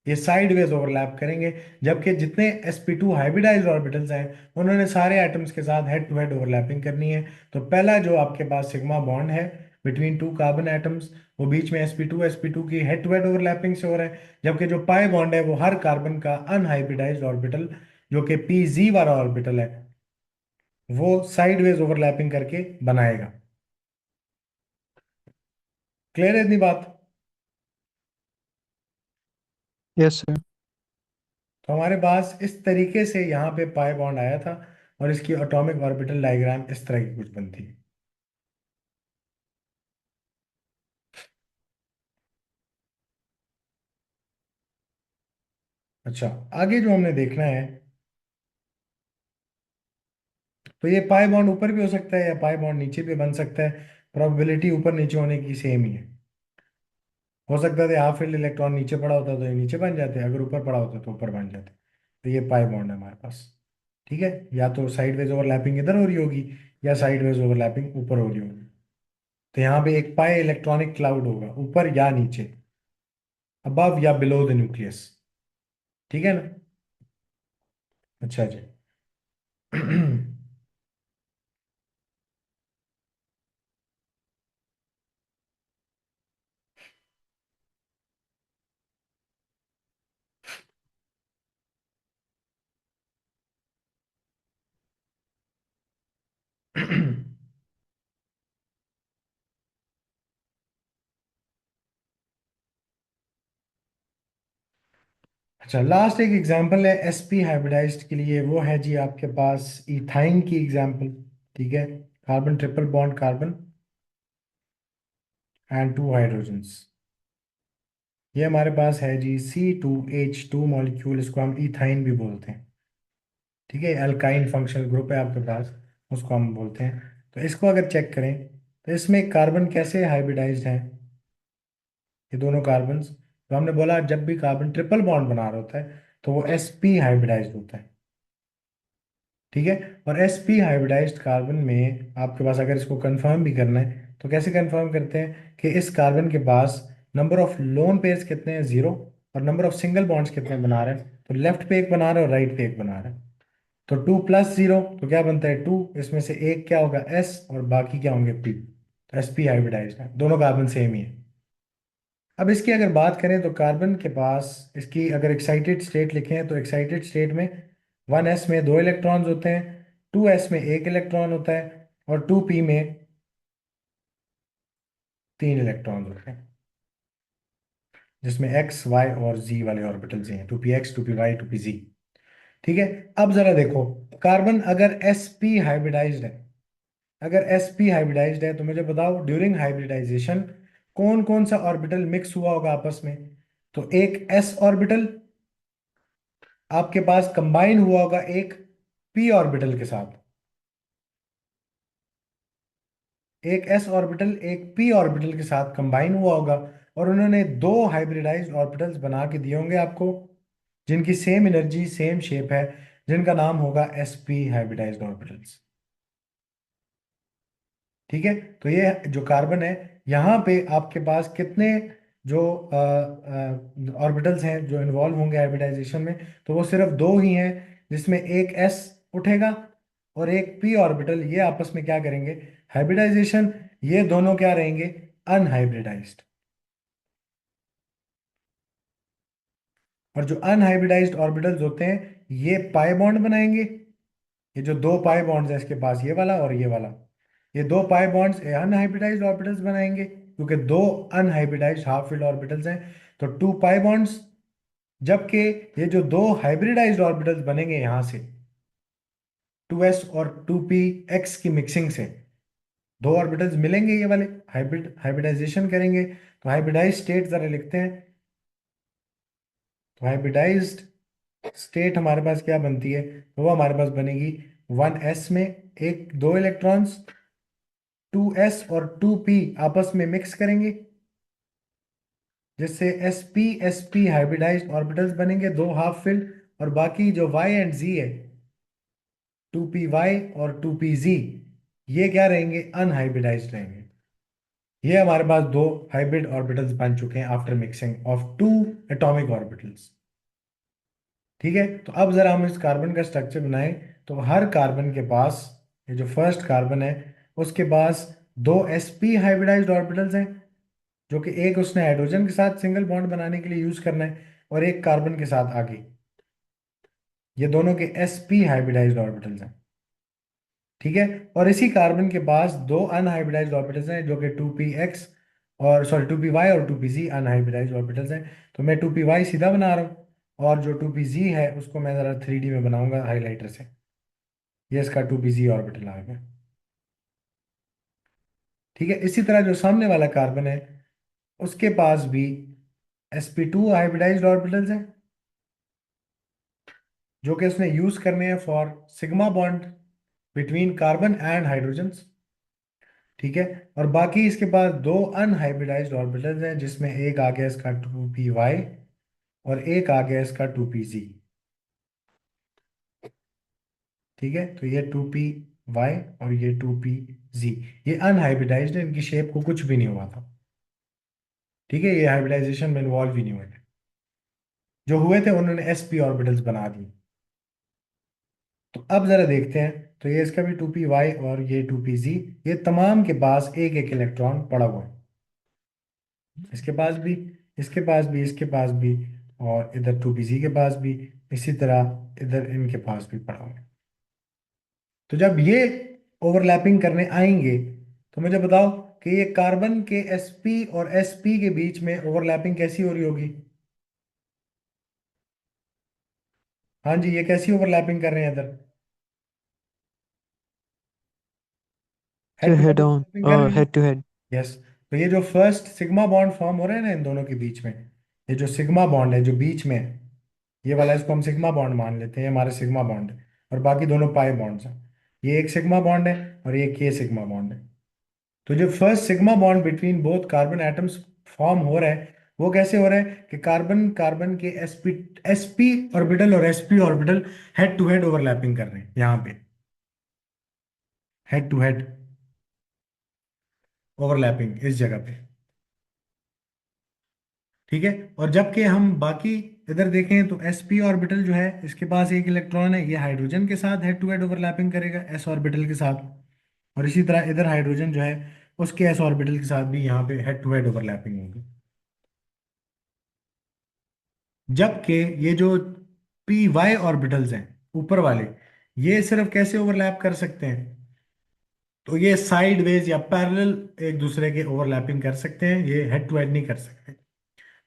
ये साइडवेज ओवरलैप करेंगे, जबकि जितने sp2 हाइब्रिडाइज्ड ऑर्बिटल्स हैं उन्होंने सारे एटम्स के साथ हेड टू हेड ओवरलैपिंग करनी है। तो पहला जो आपके पास सिग्मा बॉन्ड है बिटवीन टू कार्बन एटम्स, वो बीच में sp2 की हेड टू हेड ओवरलैपिंग से हो रहा है। जबकि जो पाई बॉन्ड है वो हर कार्बन का अनहाइब्रिडाइज्ड ऑर्बिटल जो कि pz वाला ऑर्बिटल है वो साइडवेज ओवरलैपिंग करके बनाएगा। क्लियर है इतनी बात। Yes sir. तो हमारे पास इस तरीके से यहाँ पे पाई बॉन्ड आया था, और इसकी एटॉमिक ऑर्बिटल डायग्राम इस तरह की कुछ बनती है। अच्छा, आगे जो हमने देखना है, तो ये पाई बॉन्ड ऊपर भी हो सकता है या पाई बॉन्ड नीचे भी बन सकता है। प्रोबेबिलिटी ऊपर नीचे होने की सेम ही है। हो सकता है हाफ फील्ड इलेक्ट्रॉन नीचे पड़ा होता तो ये नीचे बन जाते, अगर ऊपर पड़ा होता तो ऊपर बन जाते। तो ये पाई बॉन्ड है हमारे पास। ठीक है। या तो साइडवेज ओवरलैपिंग इधर हो रही होगी, या साइडवेज ओवरलैपिंग ऊपर हो रही होगी। तो यहाँ पे एक पाई इलेक्ट्रॉनिक क्लाउड होगा ऊपर या नीचे, अबव या बिलो द न्यूक्लियस। ठीक है ना। अच्छा जी। अच्छा, लास्ट एक एग्जांपल है sp हाइब्रिडाइज्ड के लिए, वो है जी आपके पास इथाइन की एग्जांपल। ठीक है। Carbon triple bond carbon and two hydrogens. ये हमारे पास है जी C2H2 मॉलिक्यूल, इसको हम इथाइन भी बोलते हैं। ठीक है। अल्काइन फंक्शनल ग्रुप है आपके पास, उसको हम बोलते हैं। तो इसको अगर चेक करें तो इसमें कार्बन कैसे हाइब्रिडाइज्ड हैं, ये दोनों कार्बन। तो हमने बोला जब भी कार्बन ट्रिपल बॉन्ड बना रहा होता है तो वो sp हाइब्रिडाइज्ड होता है। ठीक है। और sp हाइब्रिडाइज्ड कार्बन में आपके पास अगर इसको कंफर्म भी करना है तो कैसे कंफर्म करते हैं कि इस कार्बन के पास नंबर ऑफ लोन पेयर्स कितने हैं, जीरो, और नंबर ऑफ सिंगल बॉन्ड्स कितने बना रहे हैं, तो लेफ्ट पे एक बना रहे हैं और राइट पे एक बना रहे हैं। तो 2 + 0 तो क्या बनता है 2, इसमें से एक क्या होगा s और बाकी क्या होंगे p। तो sp हाइब्रिडाइज्ड है, दोनों कार्बन सेम ही है। अब इसकी अगर बात करें तो कार्बन के पास इसकी अगर एक्साइटेड स्टेट लिखें तो एक्साइटेड स्टेट में 1s में 2 इलेक्ट्रॉन्स होते हैं, 2s में एक इलेक्ट्रॉन होता है, और 2p में 3 इलेक्ट्रॉन्स होते हैं, जिसमें एक्स वाई और जी वाले ऑर्बिटल्स हैं, 2p x 2py 2pz। ठीक है। अब जरा देखो, कार्बन अगर sp हाइब्रिडाइज्ड है, अगर sp हाइब्रिडाइज्ड है तो मुझे बताओ ड्यूरिंग हाइब्रिडाइजेशन कौन कौन सा ऑर्बिटल मिक्स हुआ होगा आपस में। तो एक s ऑर्बिटल आपके पास कंबाइन हुआ होगा एक p ऑर्बिटल के साथ, एक s ऑर्बिटल एक p ऑर्बिटल के साथ कंबाइन हुआ होगा, और उन्होंने दो हाइब्रिडाइज्ड ऑर्बिटल्स बना के दिए होंगे आपको, जिनकी सेम एनर्जी सेम शेप है, जिनका नाम होगा sp हाइब्रिडाइज्ड ऑर्बिटल्स। ठीक है। तो ये जो कार्बन है, यहाँ पे आपके पास कितने जो ऑर्बिटल्स हैं जो इन्वॉल्व होंगे हाइब्रिडाइजेशन में, तो वो सिर्फ दो ही हैं, जिसमें एक s उठेगा और एक p ऑर्बिटल, ये आपस में क्या करेंगे, हाइब्रिडाइजेशन। ये दोनों क्या रहेंगे, अनहाइब्रिडाइज्ड। और जो अनहाइब्रिडाइज्ड ऑर्बिटल्स होते हैं ये पाई बॉन्ड बनाएंगे। ये जो दो पाई बॉन्ड्स है इसके पास, ये वाला और ये वाला, ये दो पाई बॉन्ड्स अनहाइब्रिडाइज्ड ऑर्बिटल्स बनाएंगे, क्योंकि दो अनहाइब्रिडाइज्ड हाफ फील्ड ऑर्बिटल्स हैं, तो टू पाई बॉन्ड्स। जबकि ये जो दो हाइब्रिडाइज्ड ऑर्बिटल्स बनेंगे यहां से, 2s और 2p x की मिक्सिंग से दो ऑर्बिटल्स मिलेंगे, ये वाले हाइब्रिडाइजेशन करेंगे। तो हाइब्रिडाइज स्टेट जरा लिखते हैं। तो हाइब्रिडाइज्ड स्टेट हमारे पास क्या बनती है, तो वो हमारे पास बनेगी 1s में एक दो इलेक्ट्रॉन्स, 2s और 2p आपस में मिक्स करेंगे, जिससे sp हाइब्रिडाइज्ड ऑर्बिटल्स बनेंगे दो हाफ फिल्ड, और बाकी जो y एंड z है, 2py और 2pz, ये क्या रहेंगे, अनहाइब्रिडाइज्ड रहेंगे। ये हमारे पास दो हाइब्रिड ऑर्बिटल्स बन चुके हैं after mixing of two atomic orbitals. ठीक है। तो अब जरा हम इस कार्बन का स्ट्रक्चर बनाएं। तो हर कार्बन के पास, ये जो फर्स्ट कार्बन है उसके पास दो sp हाइब्रिडाइज्ड ऑर्बिटल्स हैं, जो कि एक उसने हाइड्रोजन के साथ सिंगल बॉन्ड बनाने के लिए यूज करना है, और एक कार्बन के साथ आगे, ये दोनों के sp हाइब्रिडाइज्ड ऑर्बिटल्स हैं। ठीक है। और इसी कार्बन के पास दो अनहाइब्रिडाइज्ड ऑर्बिटल्स हैं, जो कि 2p x और सॉरी 2py और 2pz अनहाइब्रिडाइज्ड ऑर्बिटल्स हैं। तो मैं 2py सीधा बना रहा हूँ, और जो 2pz है उसको मैं ज़रा 3D में बनाऊंगा हाइलाइटर से। ये इसका 2pz ऑर्बिटल आ गया। ठीक है। इसी तरह जो सामने वाला कार्बन है उसके पास भी sp2 हाइब्रिडाइज्ड ऑर्बिटल्स हैं, जो कि उसने यूज करने हैं for sigma bond between carbon and hydrogens. ठीक है। और बाकी इसके पास दो अनहाइब्रिडाइज्ड ऑर्बिटल्स हैं, जिसमें एक आ गया इसका 2py और एक आ गया इसका 2pz। ठीक है। तो ये 2py और ये 2pz, ये अनहाइब्रिडाइज्ड है, इनकी शेप को कुछ भी नहीं हुआ था। ठीक है। ये हाइब्रिडाइजेशन में इन्वॉल्व ही नहीं हुए थे, जो हुए थे उन्होंने sp ऑर्बिटल्स बना दिए। तो अब जरा देखते हैं। तो ये इसका भी 2py और ये 2pz, ये तमाम के पास एक एक इलेक्ट्रॉन पड़ा हुआ है, इसके पास भी, इसके पास भी, इसके पास भी, और इधर 2pz के पास भी, इसी तरह इधर इनके पास भी पड़ा हुआ है। तो जब ये ओवरलैपिंग करने आएंगे तो मुझे बताओ कि ये कार्बन के sp और sp के बीच में ओवरलैपिंग कैसी हो रही होगी। हाँ जी, ये कैसी ओवरलैपिंग कर रहे हैं इधर, head to head head on overlapping कर रहे हैं। head to head. यस। तो ये जो फर्स्ट सिग्मा बॉन्ड फॉर्म हो रहा है ना इन दोनों के बीच में, ये जो सिग्मा बॉन्ड है जो बीच में है, ये वाला, इसको हम सिग्मा बॉन्ड मान लेते हैं, ये हमारे सिग्मा बॉन्ड है, और बाकी दोनों पाई बॉन्ड्स हैं। ये एक सिग्मा बॉन्ड है और ये के सिग्मा बॉन्ड है। तो जो first sigma bond between both carbon atoms form हो रहा है, वो कैसे हो रहा है कि कार्बन कार्बन के sp ऑर्बिटल और sp orbital head to head overlapping कर रहे हैं, यहाँ पे हेड टू हेड ओवरलैपिंग इस जगह पे। ठीक है। और जबकि हम बाकी इधर देखें तो sp ऑर्बिटल जो है इसके पास एक इलेक्ट्रॉन है, ये हाइड्रोजन के साथ हेड टू हेड ओवरलैपिंग करेगा s ऑर्बिटल के साथ, और इसी तरह इधर हाइड्रोजन जो है उसके s ऑर्बिटल के साथ भी यहाँ पे हेड टू हेड ओवरलैपिंग होगी। जबकि ये जो py ऑर्बिटल्स हैं ऊपर वाले, ये सिर्फ कैसे ओवरलैप कर सकते हैं, तो ये साइड वेज या पैरेलल एक दूसरे के ओवरलैपिंग कर सकते हैं, ये हेड टू हेड नहीं कर सकते।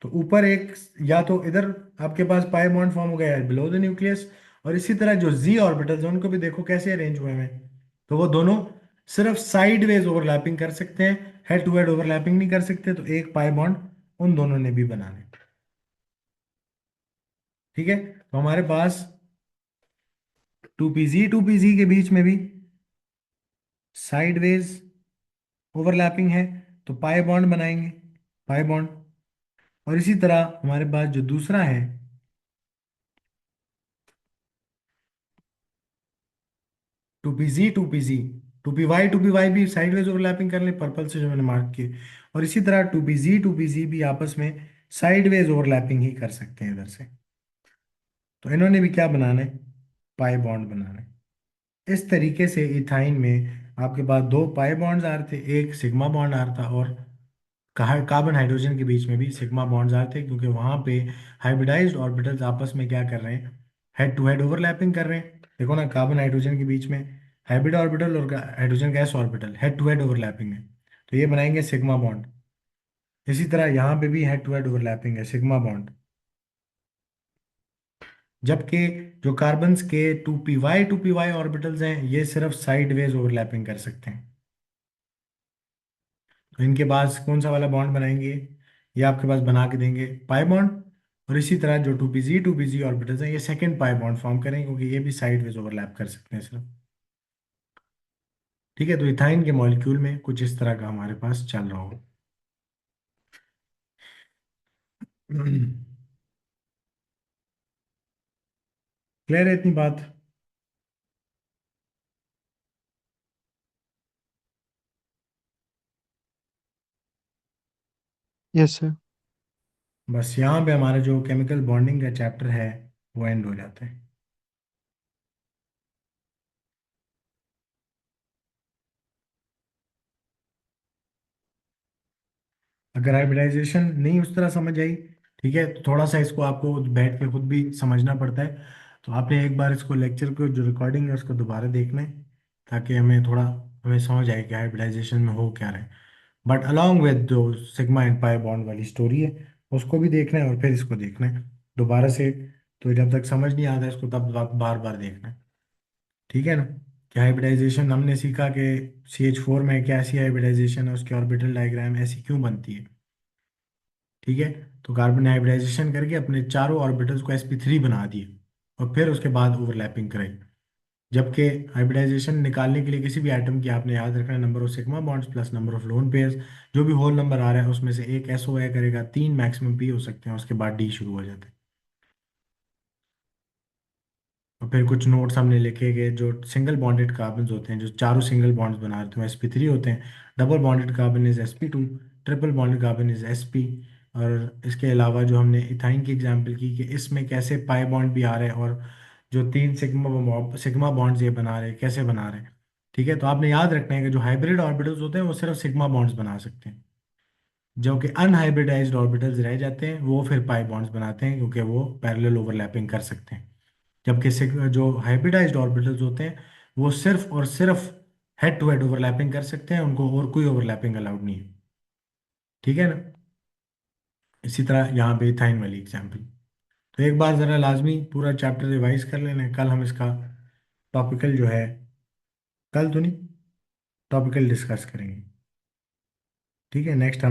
तो ऊपर एक, या तो इधर आपके पास पाई बॉन्ड फॉर्म हो गया है बिलो द न्यूक्लियस, और इसी तरह जो जी ऑर्बिटल्स हैं उनको भी देखो कैसे अरेंज हुए हैं। तो वो दोनों सिर्फ साइड वेज ओवरलैपिंग कर सकते हैं, हेड टू हेड ओवरलैपिंग नहीं कर सकते, तो एक पाई बॉन्ड उन दोनों ने भी बनाने। ठीक है, तो हमारे पास टू पी जी के बीच में भी साइड वेज ओवरलैपिंग है, तो पाई बॉन्ड बनाएंगे, पाई बॉन्ड। और इसी तरह हमारे पास जो दूसरा है टू पी वाई भी साइडवेज ओवरलैपिंग कर ले, पर्पल से जो मैंने मार्क किए। और इसी तरह टू पी जी भी आपस में साइडवेज ओवरलैपिंग ही कर सकते हैं इधर से। तो इन्होंने भी क्या बनाना है, पाई बॉन्ड बनाना है। इस तरीके से इथाइन में आपके पास दो पाई बॉन्ड्स आ रहे थे, एक सिग्मा बॉन्ड आ रहा था, और कार्बन हाइड्रोजन के बीच में भी सिग्मा बॉन्ड्स आ रहे थे, क्योंकि वहां पे हाइब्रिडाइज्ड ऑर्बिटल्स आपस में क्या कर रहे हैं, हेड टू हेड ओवरलैपिंग कर रहे हैं। देखो ना, कार्बन हाइड्रोजन के बीच में हाइब्रिड ऑर्बिटल और hydrogen gas orbital head to head overlapping है, तो ये बनाएंगे सिग्मा बॉन्ड। इसी तरह यहाँ पे भी हेड टू हेड ओवरलैपिंग है, सिग्मा बॉन्ड। जबकि जो कार्बन्स के टू पी वाई ऑर्बिटल्स हैं, ये सिर्फ साइडवेज ओवरलैपिंग कर सकते हैं। तो इनके पास कौन सा वाला बॉन्ड बनाएंगे, ये आपके पास बना के देंगे, पाई बॉन्ड। और इसी तरह जो टू पी जी ऑर्बिटल्स हैं, ये सेकेंड पाई बॉन्ड फॉर्म करेंगे, क्योंकि ये भी साइडवेज ओवरलैप कर सकते हैं सिर्फ। ठीक है, तो इथाइन के मॉलिक्यूल में कुछ इस तरह का हमारे पास चल रहा हो। क्लियर है इतनी बात? Yes sir. बस यहाँ पे हमारा जो केमिकल बॉन्डिंग का चैप्टर है वो एंड हो जाता है। अगर हाइब्रिडाइजेशन नहीं उस तरह समझ आई, ठीक है, तो थोड़ा सा इसको आपको बैठ के खुद भी समझना पड़ता है। तो आपने एक बार इसको लेक्चर को जो रिकॉर्डिंग है उसको दोबारा देखना है, ताकि हमें समझ आए कि हाइब्रिडाइजेशन में हो क्या रहा है। बट अलॉन्ग विद जो सिग्मा एंड पाई बॉन्ड वाली स्टोरी है, उसको भी देखना है और फिर इसको देखना है दोबारा से। तो जब तक समझ नहीं आता इसको, तब आप बार बार देखना है। ठीक है ना? कि हाइब्रिडाइजेशन हमने सीखा कि CH4 में कैसी हाइब्रिडाइजेशन है, उसकी ऑर्बिटल डायग्राम ऐसी क्यों बनती है। ठीक है, तो कार्बन हाइब्रिडाइजेशन करके अपने चारों ऑर्बिटल्स को sp3 बना दिए, और फिर उसके बाद ओवरलैपिंग कराई। जबकि हाइब्रिडाइजेशन निकालने के लिए किसी भी एटम की आपने याद रखना number of sigma bonds plus number of lone pairs, जो भी होल नंबर आ रहा है उसमें से एक SO ए करेगा, तीन मैक्सिमम P हो सकते हैं, उसके बाद D शुरू हो जाता है। और फिर कुछ नोट्स हमने लिखे गए, जो सिंगल बॉन्डेड कार्बन होते हैं, जो चारों सिंगल बॉन्ड्स बना रहे थे वो sp3 होते हैं। Double bonded carbon is sp2, triple bonded carbon is sp। और इसके अलावा जो हमने इथाइन की एग्जांपल की कि इसमें कैसे पाई बॉन्ड भी आ रहे हैं, और जो तीन सिग्मा बॉन्ड्स ये बना रहे हैं, कैसे बना रहे हैं। ठीक है, तो आपने याद रखना है कि जो हाइब्रिड ऑर्बिटल्स होते हैं वो सिर्फ सिग्मा बॉन्ड्स बना सकते हैं, जो कि अनहाइब्रिडाइज्ड ऑर्बिटल्स रह जाते हैं वो फिर पाई बॉन्ड्स बनाते हैं, क्योंकि वो पैरेलल ओवरलैपिंग कर सकते हैं। जबकि जो हाइब्रिडाइज्ड ऑर्बिटल्स होते हैं वो सिर्फ और सिर्फ हेड टू हेड ओवरलैपिंग कर सकते हैं, उनको और कोई ओवरलैपिंग अलाउड नहीं है। ठीक है ना? इसी तरह यहाँ पे इथाइन वाली एग्जाम्पल। तो एक बार ज़रा लाजमी पूरा चैप्टर रिवाइज कर लेना, कल हम इसका टॉपिकल जो है, कल तो नहीं, टॉपिकल डिस्कस करेंगे। ठीक है, नेक्स्ट